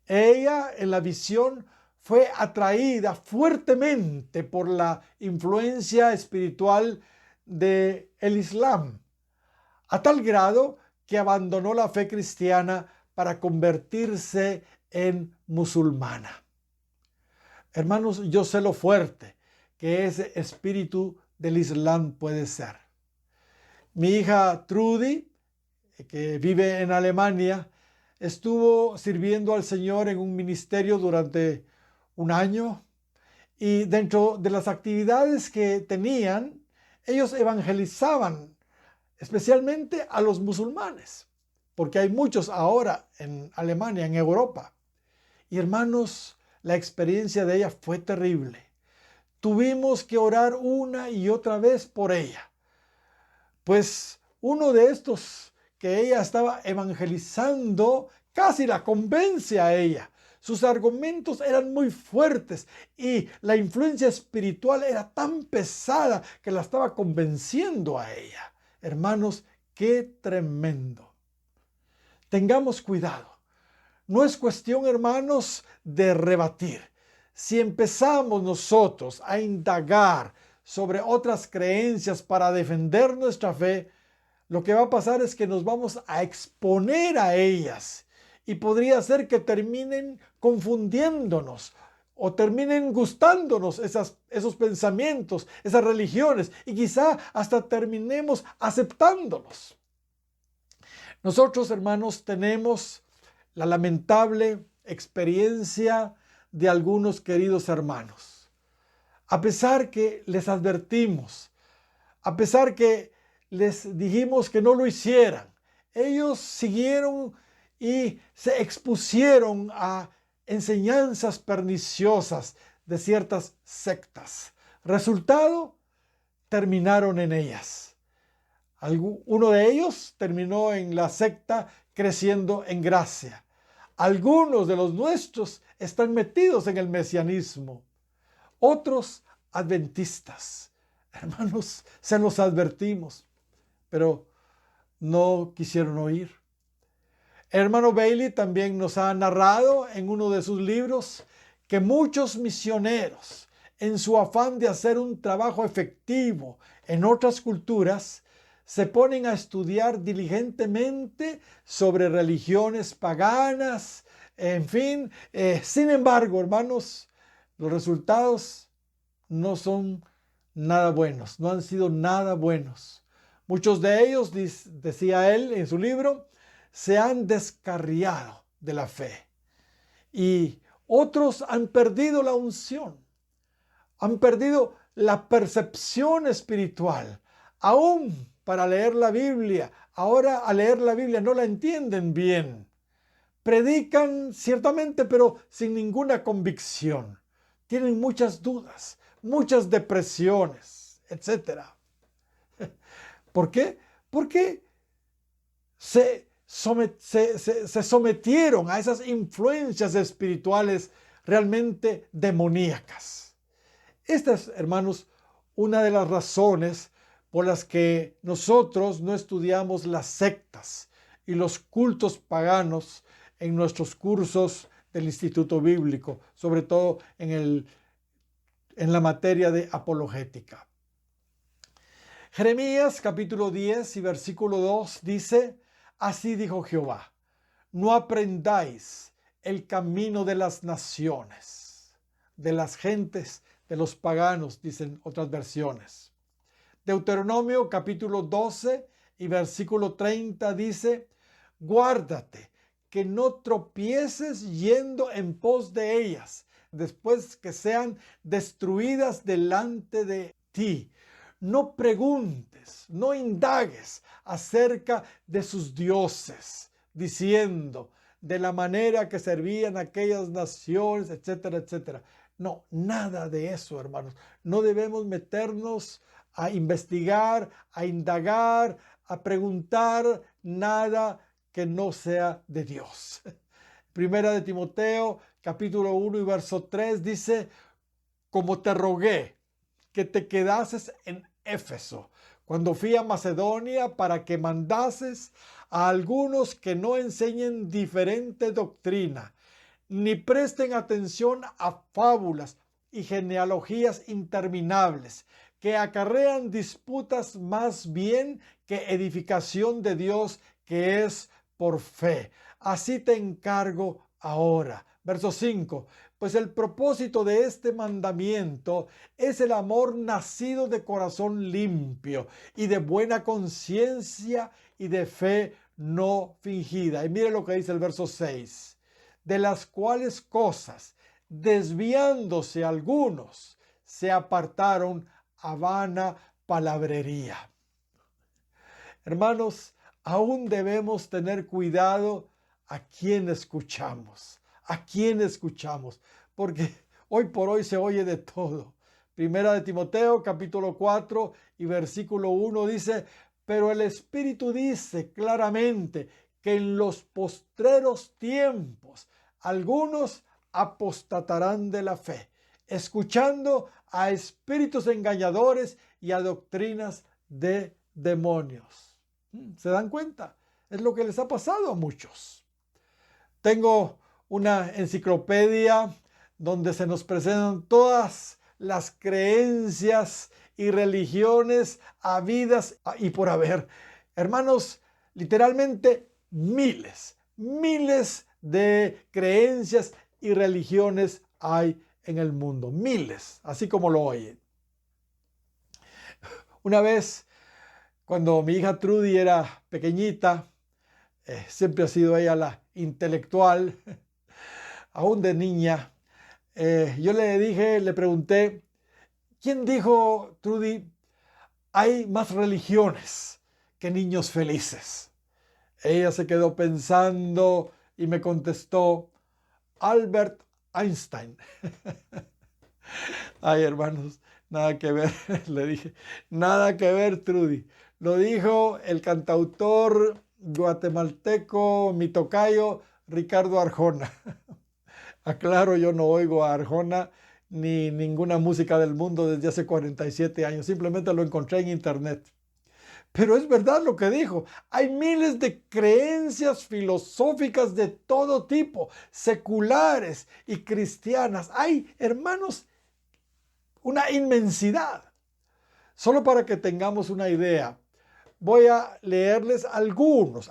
Ella en la visión fue atraída fuertemente por la influencia espiritual del Islam, a tal grado que abandonó la fe cristiana para convertirse en musulmana. Hermanos, yo sé lo fuerte que ese espíritu del Islam puede ser. Mi hija Trudy, que vive en Alemania, estuvo sirviendo al Señor en un ministerio durante un año y dentro de las actividades que tenían, ellos evangelizaban especialmente a los musulmanes, porque hay muchos ahora en Alemania, en Europa. Y hermanos, la experiencia de ella fue terrible. Tuvimos que orar una y otra vez por ella, pues uno de estos que ella estaba evangelizando casi la convence a ella. Sus argumentos eran muy fuertes y la influencia espiritual era tan pesada que la estaba convenciendo a ella. Hermanos, qué tremendo. Tengamos cuidado. No es cuestión, hermanos, de rebatir, si empezamos nosotros a indagar sobre otras creencias para defender nuestra fe, lo que va a pasar es que nos vamos a exponer a ellas y podría ser que terminen confundiéndonos o terminen gustándonos esos pensamientos, esas religiones, y quizá hasta terminemos aceptándolos. Nosotros, hermanos, tenemos la lamentable experiencia de algunos queridos hermanos. A pesar que les advertimos, a pesar que les dijimos que no lo hicieran, ellos siguieron y se expusieron a enseñanzas perniciosas de ciertas sectas. Resultado, terminaron en ellas. Uno de ellos terminó en la secta Creciendo en Gracia. Algunos de los nuestros están metidos en el mesianismo. Otros adventistas. Hermanos, se los advertimos, pero no quisieron oír. El hermano Bailey también nos ha narrado en uno de sus libros que muchos misioneros, en su afán de hacer un trabajo efectivo en otras culturas, se ponen a estudiar diligentemente sobre religiones paganas, en fin. Sin embargo, hermanos, los resultados no son nada buenos, no han sido nada buenos. Muchos de ellos, decía él en su libro, se han descarriado de la fe. Y otros han perdido la unción, han perdido la percepción espiritual, aún para leer la Biblia. Ahora al leer la Biblia no la entienden bien. Predican ciertamente, pero sin ninguna convicción. Tienen muchas dudas, muchas depresiones, etc. ¿Por qué? Porque se sometieron a esas influencias espirituales realmente demoníacas. Esta es, hermanos, una de las razones por las que nosotros no estudiamos las sectas y los cultos paganos en nuestros cursos del Instituto Bíblico, sobre todo en la materia de apologética. Jeremías capítulo 10 y versículo 2 dice: así dijo Jehová, no aprendáis el camino de las naciones, de las gentes, de los paganos, dicen otras versiones. Deuteronomio capítulo 12 y versículo 30 dice: guárdate que no tropieces yendo en pos de ellas, después que sean destruidas delante de ti. No preguntes, no indagues acerca de sus dioses, diciendo de la manera que servían aquellas naciones, etcétera, etcétera. No, nada de eso, hermanos. No debemos meternos a investigar, a indagar, a preguntar nada que no sea de Dios. Primera de Timoteo, capítulo 1 y verso 3 dice: como te rogué que te quedases en Éfeso cuando fui a Macedonia, para que mandases a algunos que no enseñen diferente doctrina, ni presten atención a fábulas y genealogías interminables, que acarrean disputas más bien que edificación de Dios, que es por fe. Así te encargo ahora. Verso 5. Pues el propósito de este mandamiento es el amor nacido de corazón limpio y de buena conciencia y de fe no fingida. Y mire lo que dice el verso 6. De las cuales cosas, desviándose algunos, se apartaron a vana palabrería. Hermanos, aún debemos tener cuidado a quién escuchamos. ¿A quién escuchamos? Porque hoy por hoy se oye de todo. Primera de Timoteo, capítulo 4 y versículo 1 dice: pero el Espíritu dice claramente que en los postreros tiempos algunos apostatarán de la fe, escuchando a espíritus engañadores y a doctrinas de demonios. ¿Se dan cuenta? Es lo que les ha pasado a muchos. Tengo una enciclopedia donde se nos presentan todas las creencias y religiones habidas y por haber. Hermanos, literalmente miles de creencias y religiones hay en el mundo. Miles, así como lo oyen. Una vez, cuando mi hija Trudy era pequeñita, siempre ha sido ella la intelectual, aún de niña, yo le pregunté, ¿quién dijo, Trudy, hay más religiones que niños felices? Ella se quedó pensando y me contestó, Albert Einstein. Ay, hermanos, nada que ver, le dije, nada que ver, Trudy. Lo dijo el cantautor guatemalteco, mi tocayo, Ricardo Arjona. Aclaro, yo no oigo a Arjona ni ninguna música del mundo desde hace 47 años, simplemente lo encontré en internet. Pero es verdad lo que dijo. Hay miles de creencias filosóficas de todo tipo, seculares y cristianas. Hay, hermanos, una inmensidad. Solo para que tengamos una idea, voy a leerles algunos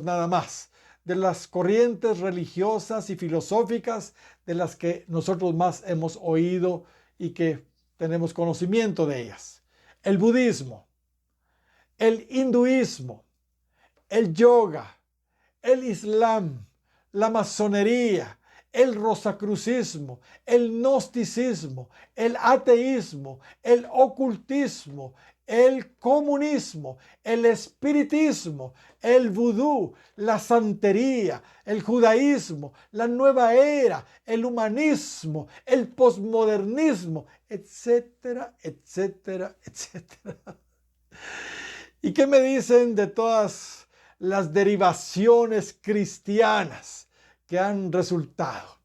nada más, de las corrientes religiosas y filosóficas de las que nosotros más hemos oído y que tenemos conocimiento de ellas. El budismo, el hinduismo, el yoga, el islam, la masonería, el rosacrucismo, el gnosticismo, el ateísmo, el ocultismo, el comunismo, el espiritismo, el vudú, la santería, el judaísmo, la nueva era, el humanismo, el posmodernismo, etcétera, etcétera, etcétera. ¿Y qué me dicen de todas las derivaciones cristianas que han resultado?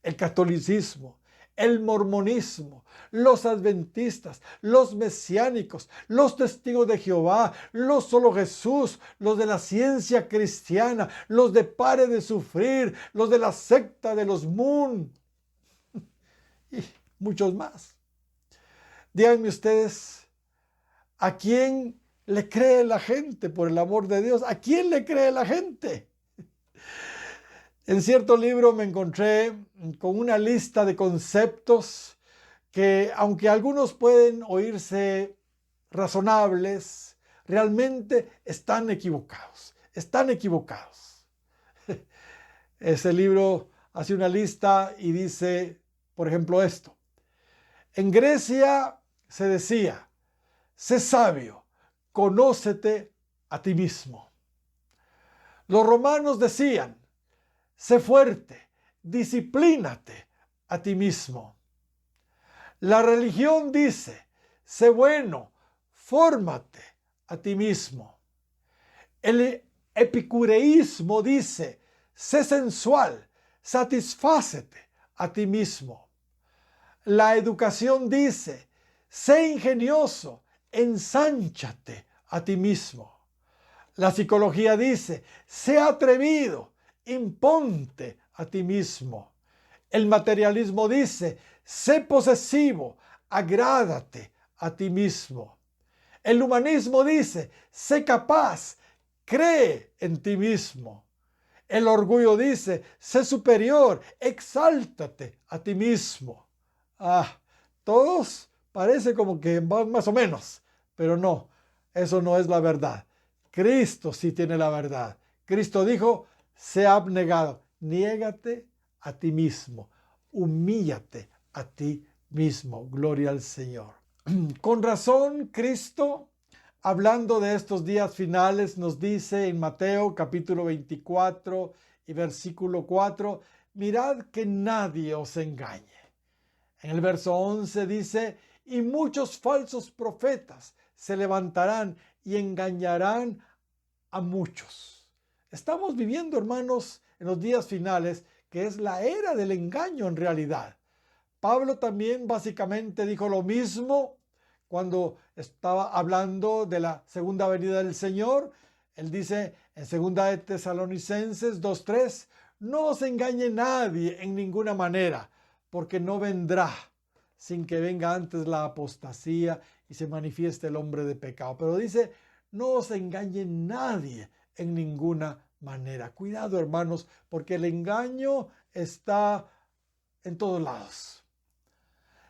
El catolicismo, el mormonismo, los adventistas, los mesiánicos, los testigos de Jehová, los solo Jesús, los de la ciencia cristiana, los de Pare de Sufrir, los de la secta de los Moon y muchos más. Díganme ustedes, ¿a quién le cree la gente, por el amor de Dios? ¿A quién le cree la gente? En cierto libro me encontré con una lista de conceptos que, aunque algunos pueden oírse razonables, realmente están equivocados. Están equivocados. Ese libro hace una lista y dice, por ejemplo, esto. En Grecia se decía, sé sabio, conócete a ti mismo. Los romanos decían, sé fuerte, disciplínate a ti mismo. La religión dice, sé bueno, fórmate a ti mismo. El epicureísmo dice, sé sensual, satisfácete a ti mismo. La educación dice, sé ingenioso, ensánchate a ti mismo. La psicología dice, sé atrevido, imponte a ti mismo. El materialismo dice, sé posesivo, agrádate a ti mismo. El humanismo dice, sé capaz, cree en ti mismo. El orgullo dice, sé superior, exáltate a ti mismo. Todos parece como que van más o menos, pero no, eso no es la verdad. Cristo sí tiene la verdad. Cristo dijo, sé abnegado, niégate a ti mismo, humíllate a ti mismo. Gloria al Señor. Con razón, Cristo, hablando de estos días finales, nos dice en Mateo capítulo 24 y versículo 4, mirad que nadie os engañe. En el verso 11 dice, y muchos falsos profetas se levantarán y engañarán a muchos. Estamos viviendo, hermanos, en los días finales, que es la era del engaño en realidad. Pablo también básicamente dijo lo mismo cuando estaba hablando de la segunda venida del Señor. Él dice en 2 de Tesalonicenses 2:3, no os engañe nadie en ninguna manera, porque no vendrá sin que venga antes la apostasía y se manifieste el hombre de pecado. Pero dice, no os engañe nadie en ninguna manera. Cuidado, hermanos, porque el engaño está en todos lados.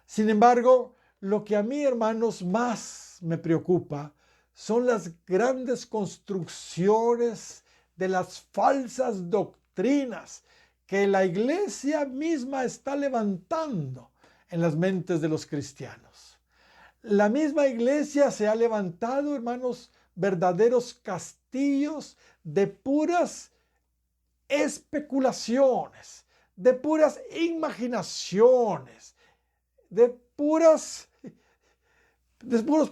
Sin embargo, lo que a mí, hermanos, más me preocupa son las grandes construcciones de las falsas doctrinas que la iglesia misma está levantando en las mentes de los cristianos. La misma iglesia se ha levantado, hermanos, verdaderos castillos de puras especulaciones, de puras imaginaciones, de puros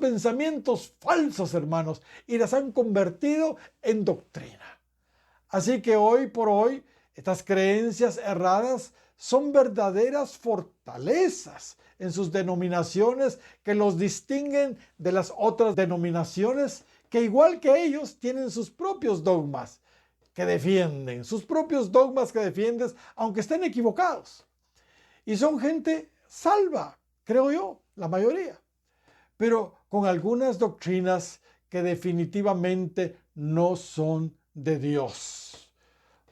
pensamientos falsos, hermanos, y las han convertido en doctrina. Así que hoy por hoy, estas creencias erradas son verdaderas fortalezas en sus denominaciones que los distinguen de las otras denominaciones que, igual que ellos, tienen sus propios dogmas que defienden, aunque estén equivocados. Y son gente salva, creo yo, la mayoría, pero con algunas doctrinas que definitivamente no son de Dios.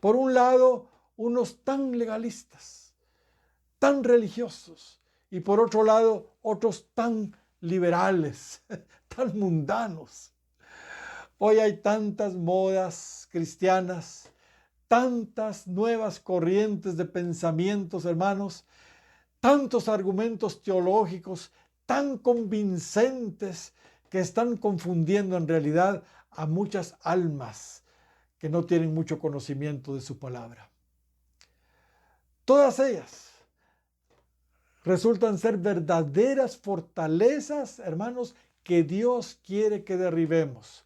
Por un lado, unos tan legalistas, tan religiosos, y por otro lado, otros tan liberales, tan mundanos. Hoy hay tantas modas cristianas, tantas nuevas corrientes de pensamientos, hermanos, tantos argumentos teológicos tan convincentes que están confundiendo en realidad a muchas almas que no tienen mucho conocimiento de su palabra. Todas ellas resultan ser verdaderas fortalezas, hermanos, que Dios quiere que derribemos.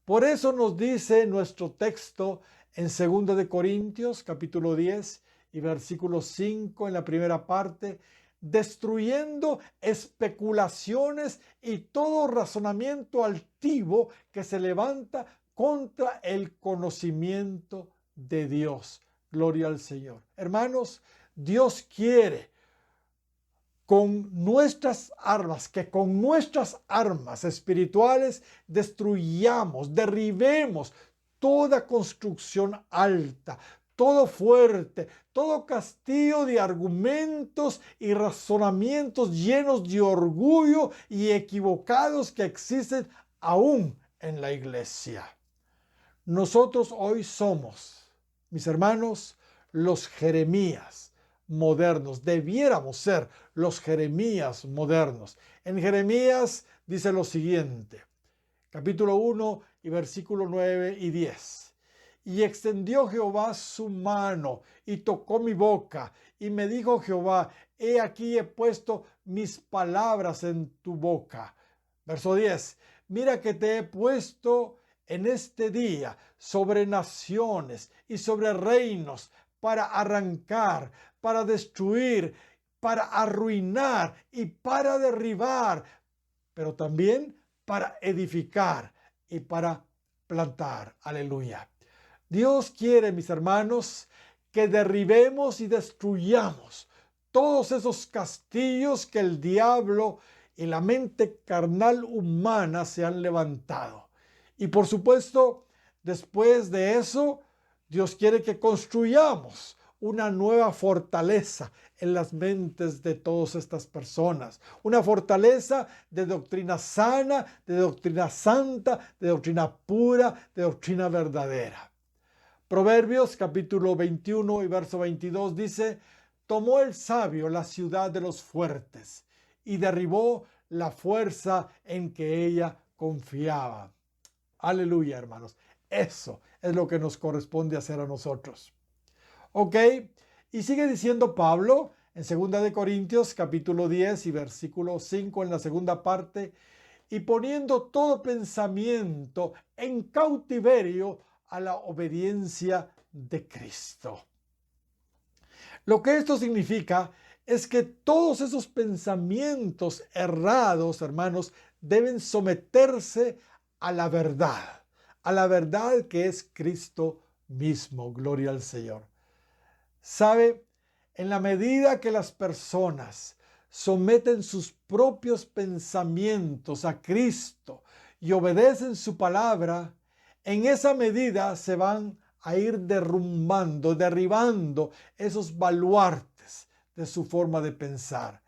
Por eso nos dice nuestro texto en 2 de Corintios, capítulo 10 y versículo 5, en la primera parte, destruyendo especulaciones y todo razonamiento altivo que se levanta contra el conocimiento de Dios. Gloria al Señor. Hermanos, Dios quiere con nuestras armas, que con nuestras armas espirituales destruyamos, derribemos toda construcción alta, todo fuerte, todo castillo de argumentos y razonamientos llenos de orgullo y equivocados que existen aún en la iglesia. Nosotros hoy somos, mis hermanos, los Jeremías modernos. Debiéramos ser los Jeremías modernos. En Jeremías dice lo siguiente, capítulo 1 y versículo 9 y 10. Y extendió Jehová su mano y tocó mi boca, y me dijo Jehová, he aquí he puesto mis palabras en tu boca. Verso 10. Mira que te he puesto en este día sobre naciones y sobre reinos, para arrancar, para destruir, para arruinar y para derribar, pero también para edificar y para plantar. Aleluya. Dios quiere, mis hermanos, que derribemos y destruyamos todos esos castillos que el diablo y la mente carnal humana se han levantado. Y por supuesto, después de eso, Dios quiere que construyamos una nueva fortaleza en las mentes de todas estas personas. Una fortaleza de doctrina sana, de doctrina santa, de doctrina pura, de doctrina verdadera. Proverbios capítulo 21 y verso 22 dice, tomó el sabio la ciudad de los fuertes y derribó la fuerza en que ella confiaba. Aleluya, hermanos. Eso es lo que nos corresponde hacer a nosotros. Ok, y sigue diciendo Pablo en 2 de Corintios capítulo 10 y versículo 5 en la segunda parte, y poniendo todo pensamiento en cautiverio a la obediencia de Cristo. Lo que esto significa es que todos esos pensamientos errados, hermanos, deben someterse a la verdad que es Cristo mismo. Gloria al Señor. ¿Sabe? En la medida que las personas someten sus propios pensamientos a Cristo y obedecen su palabra, en esa medida se van a ir derribando esos baluartes de su forma de pensar.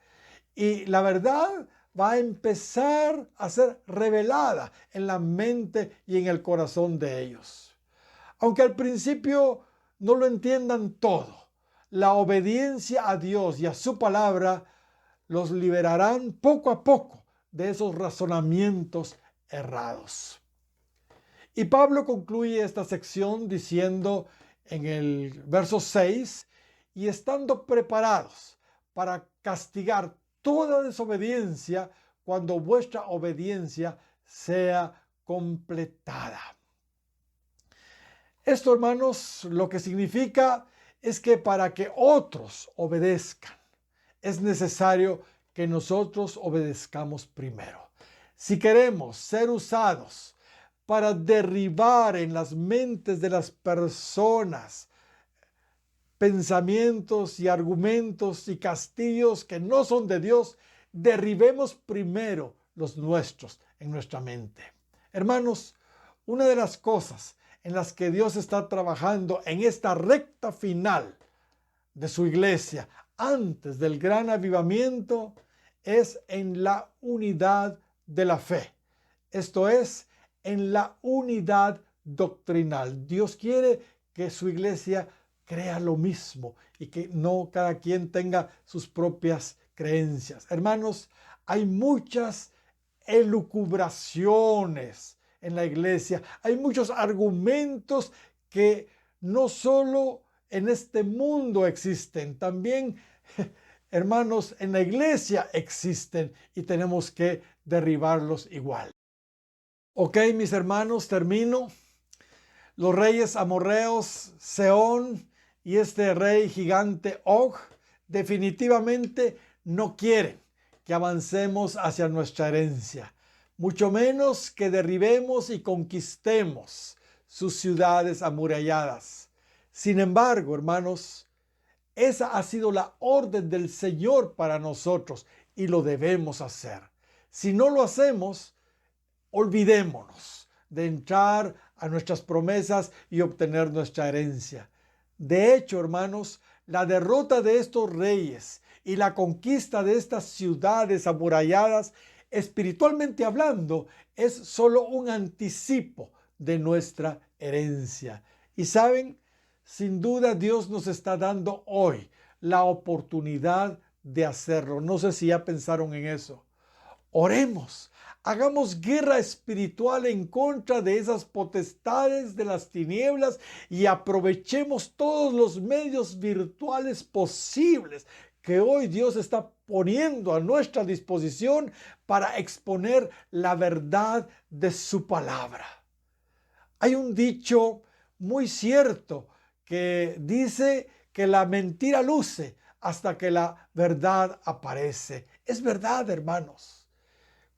Y la verdad va a empezar a ser revelada en la mente y en el corazón de ellos. Aunque al principio no lo entiendan todo, la obediencia a Dios y a su palabra los liberarán poco a poco de esos razonamientos errados. Y Pablo concluye esta sección diciendo en el verso 6, y estando preparados para castigar toda desobediencia cuando vuestra obediencia sea completada. Esto, hermanos, lo que significa es que para que otros obedezcan, es necesario que nosotros obedezcamos primero. Si queremos ser usados para derribar en las mentes de las personas pensamientos y argumentos y castillos que no son de Dios, derribemos primero los nuestros en nuestra mente. Hermanos, una de las cosas en las que Dios está trabajando en esta recta final de su iglesia, antes del gran avivamiento, es en la unidad de la fe. Esto es, en la unidad doctrinal. Dios quiere que su iglesia crea lo mismo y que no cada quien tenga sus propias creencias. Hermanos, hay muchas elucubraciones en la iglesia, hay muchos argumentos que no solo en este mundo existen, también, hermanos, en la iglesia existen y tenemos que derribarlos igual. Ok, mis hermanos, termino. Los reyes amorreos, Sehón y este rey gigante Og, definitivamente no quieren que avancemos hacia nuestra herencia, mucho menos que derribemos y conquistemos sus ciudades amuralladas. Sin embargo, hermanos, esa ha sido la orden del Señor para nosotros y lo debemos hacer. Si no lo hacemos, olvidémonos de entrar a nuestras promesas y obtener nuestra herencia. De hecho, hermanos, la derrota de estos reyes y la conquista de estas ciudades amuralladas, espiritualmente hablando, es solo un anticipo de nuestra herencia. Y saben, sin duda Dios nos está dando hoy la oportunidad de hacerlo. No sé si ya pensaron en eso. Oremos, hagamos guerra espiritual en contra de esas potestades de las tinieblas y aprovechemos todos los medios virtuales posibles que hoy Dios está poniendo a nuestra disposición para exponer la verdad de su palabra. Hay un dicho muy cierto que dice que la mentira luce hasta que la verdad aparece. Es verdad, hermanos.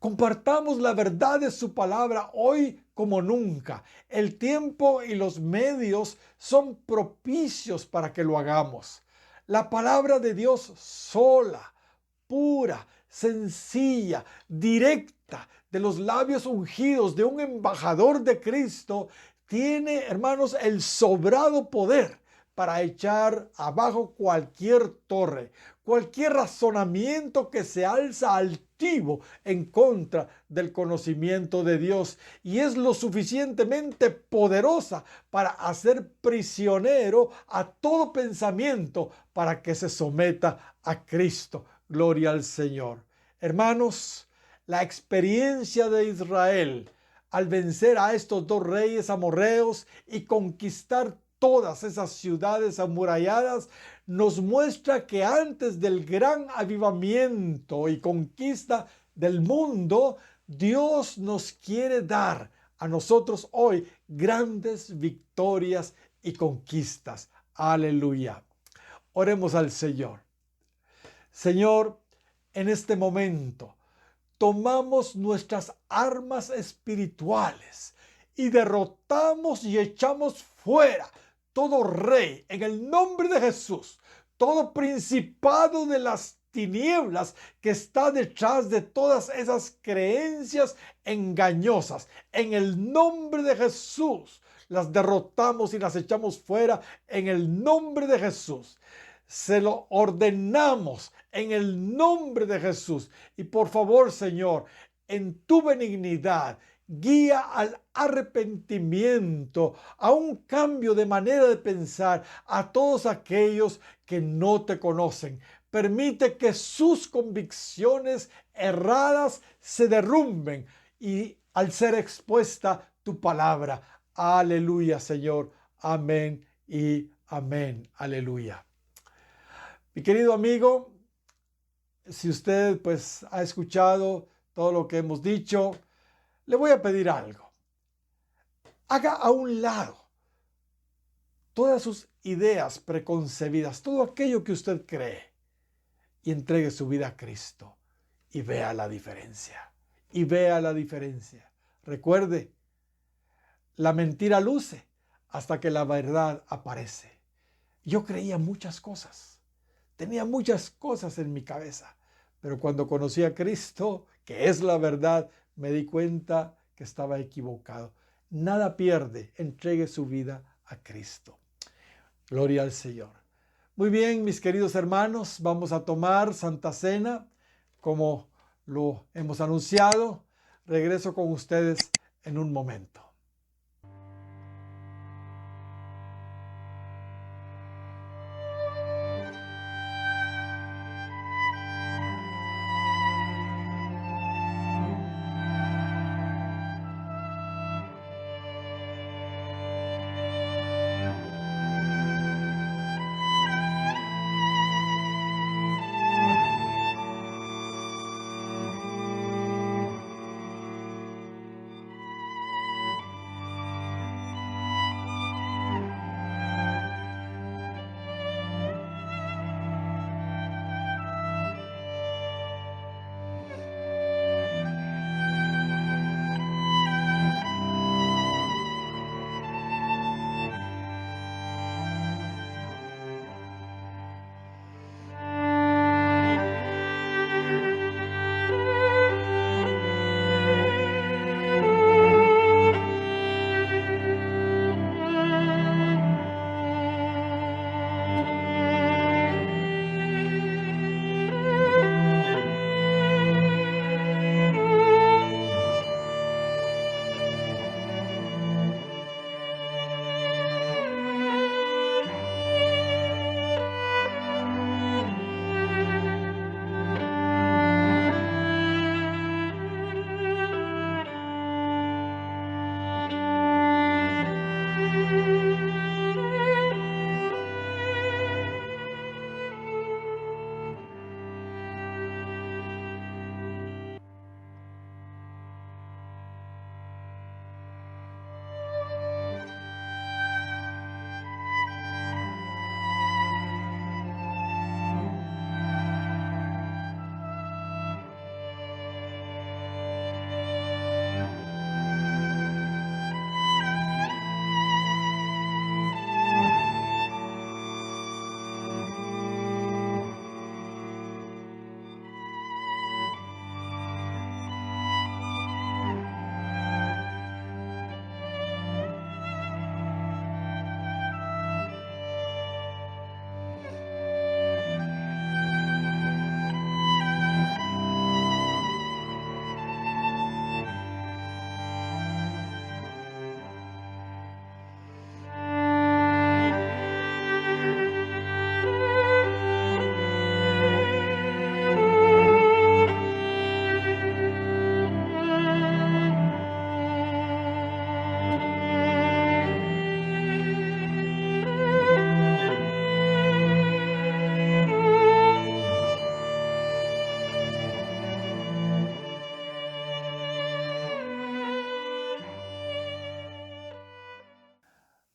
Compartamos la verdad de su palabra hoy como nunca. El tiempo y los medios son propicios para que lo hagamos. La palabra de Dios sola, pura, sencilla, directa, de los labios ungidos de un embajador de Cristo, tiene, hermanos, el sobrado poder para echar abajo cualquier torre, cualquier razonamiento que se alza altivo en contra del conocimiento de Dios, y es lo suficientemente poderosa para hacer prisionero a todo pensamiento para que se someta a Cristo. Gloria al Señor. Hermanos, la experiencia de Israel al vencer a estos dos reyes amorreos y conquistar todas esas ciudades amuralladas, nos muestra que antes del gran avivamiento y conquista del mundo, Dios nos quiere dar a nosotros hoy grandes victorias y conquistas. Aleluya. Oremos al Señor. Señor, en este momento tomamos nuestras armas espirituales y derrotamos y echamos fuera todo rey en el nombre de Jesús, todo principado de las tinieblas que está detrás de todas esas creencias engañosas. En el nombre de Jesús las derrotamos y las echamos fuera en el nombre de Jesús. Se lo ordenamos en el nombre de Jesús. Y por favor, Señor, en tu benignidad, guía al arrepentimiento, a un cambio de manera de pensar a todos aquellos que no te conocen. Permite que sus convicciones erradas se derrumben y al ser expuesta tu palabra. Aleluya, Señor. Amén y amén. Aleluya. Mi querido amigo, si usted pues ha escuchado todo lo que hemos dicho, le voy a pedir algo. Haga a un lado todas sus ideas preconcebidas, todo aquello que usted cree, y entregue su vida a Cristo y vea la diferencia. Y vea la diferencia. Recuerde, la mentira luce hasta que la verdad aparece. Yo creía muchas cosas, tenía muchas cosas en mi cabeza, pero cuando conocí a Cristo, que es la verdad, me di cuenta que estaba equivocado. Nada pierde, entregue su vida a Cristo. Gloria al Señor. Muy bien, mis queridos hermanos, vamos a tomar Santa Cena como lo hemos anunciado. Regreso con ustedes en un momento.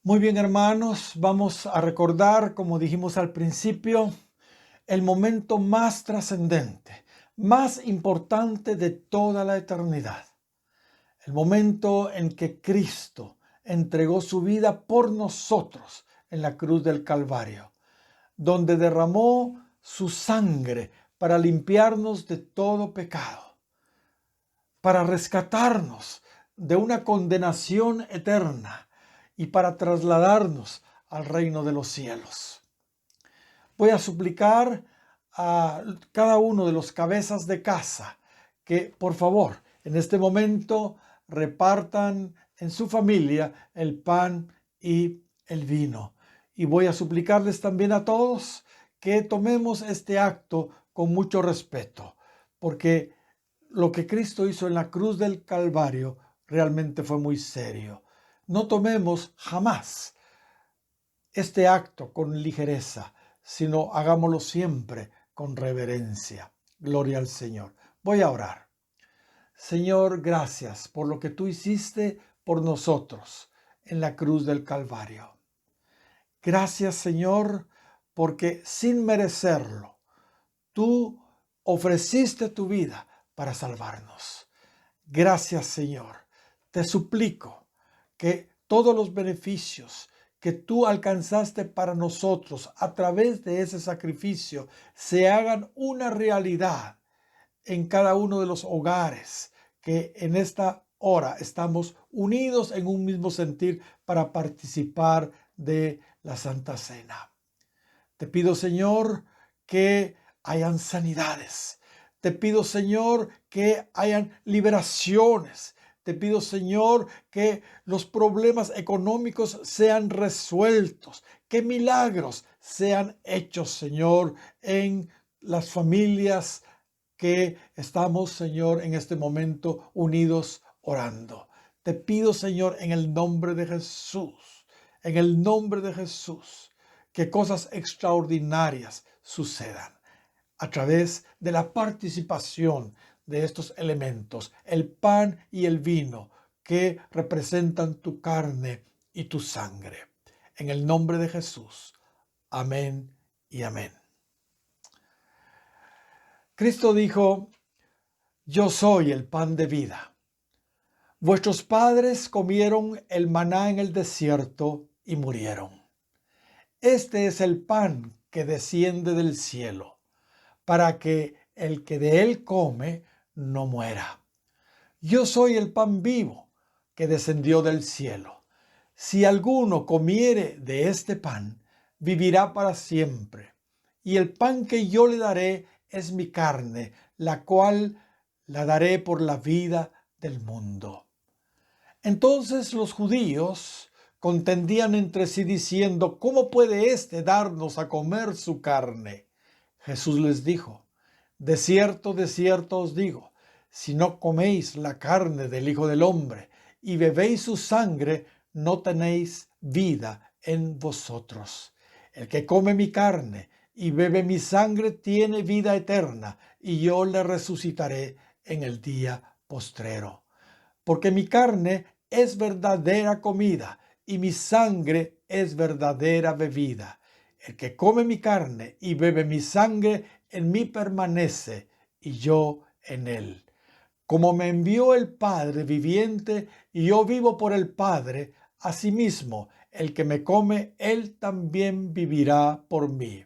Muy bien, hermanos, vamos a recordar, como dijimos al principio, el momento más trascendente, más importante de toda la eternidad. El momento en que Cristo entregó su vida por nosotros en la cruz del Calvario. donde derramó su sangre para limpiarnos de todo pecado, para rescatarnos de una condenación eterna y para trasladarnos al reino de los cielos. Voy a suplicar a cada uno de los cabezas de casa que, por favor, en este momento repartan en su familia el pan y el vino. Y voy a suplicarles también a todos que tomemos este acto con mucho respeto, porque lo que Cristo hizo en la cruz del Calvario realmente fue muy serio. No tomemos jamás este acto con ligereza, sino hagámoslo siempre con reverencia. Gloria al Señor. Voy a orar. Señor, gracias por lo que tú hiciste por nosotros en la cruz del Calvario. Gracias, Señor, porque sin merecerlo, tú ofreciste tu vida para salvarnos. Gracias, Señor. Te suplico que todos los beneficios que tú alcanzaste para nosotros a través de ese sacrificio se hagan una realidad en cada uno de los hogares que en esta hora estamos unidos en un mismo sentir para participar de la Santa Cena. Te pido, Señor, que hayan sanidades. Te pido, Señor, que hayan liberaciones. Te pido, Señor, que los problemas económicos sean resueltos, que milagros sean hechos, Señor, en las familias que estamos, Señor, en este momento unidos orando. Te pido, Señor, en el nombre de Jesús, que cosas extraordinarias sucedan a través de la participación de estos elementos, el pan y el vino, que representan tu carne y tu sangre. En el nombre de Jesús. Amén y amén. Cristo dijo: yo soy el pan de vida. Vuestros padres comieron el maná en el desierto y murieron. Este es el pan que desciende del cielo, para que el que de él come no muera. Yo soy el pan vivo que descendió del cielo. Si alguno comiere de este pan, vivirá para siempre. Y el pan que yo le daré es mi carne, la cual la daré por la vida del mundo. Entonces los judíos contendían entre sí diciendo: ¿cómo puede éste darnos a comer su carne? Jesús les dijo: de cierto os digo, si no coméis la carne del Hijo del Hombre y bebéis su sangre, no tenéis vida en vosotros. El que come mi carne y bebe mi sangre tiene vida eterna, y yo le resucitaré en el día postrero. Porque mi carne es verdadera comida y mi sangre es verdadera bebida. El que come mi carne y bebe mi sangre en mí permanece y yo en él. Como me envió el Padre viviente y yo vivo por el Padre, asimismo el que me come, él también vivirá por mí.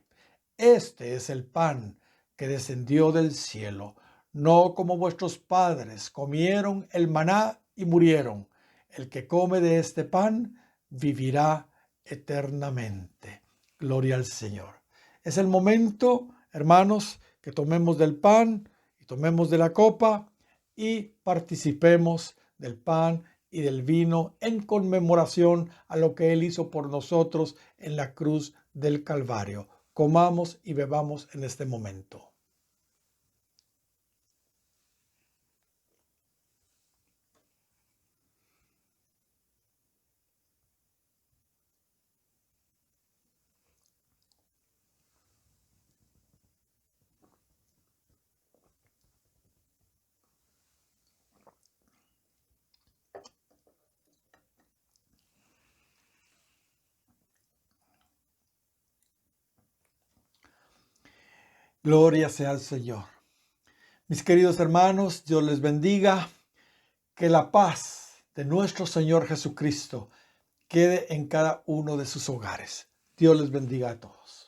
Este es el pan que descendió del cielo, no como vuestros padres comieron el maná y murieron. El que come de este pan vivirá eternamente. Gloria al Señor. Es el momento, hermanos, que tomemos del pan y tomemos de la copa y participemos del pan y del vino en conmemoración a lo que Él hizo por nosotros en la cruz del Calvario. Comamos y bebamos en este momento. Gloria sea al Señor. Mis queridos hermanos, Dios les bendiga. Que la paz de nuestro Señor Jesucristo quede en cada uno de sus hogares. Dios les bendiga a todos.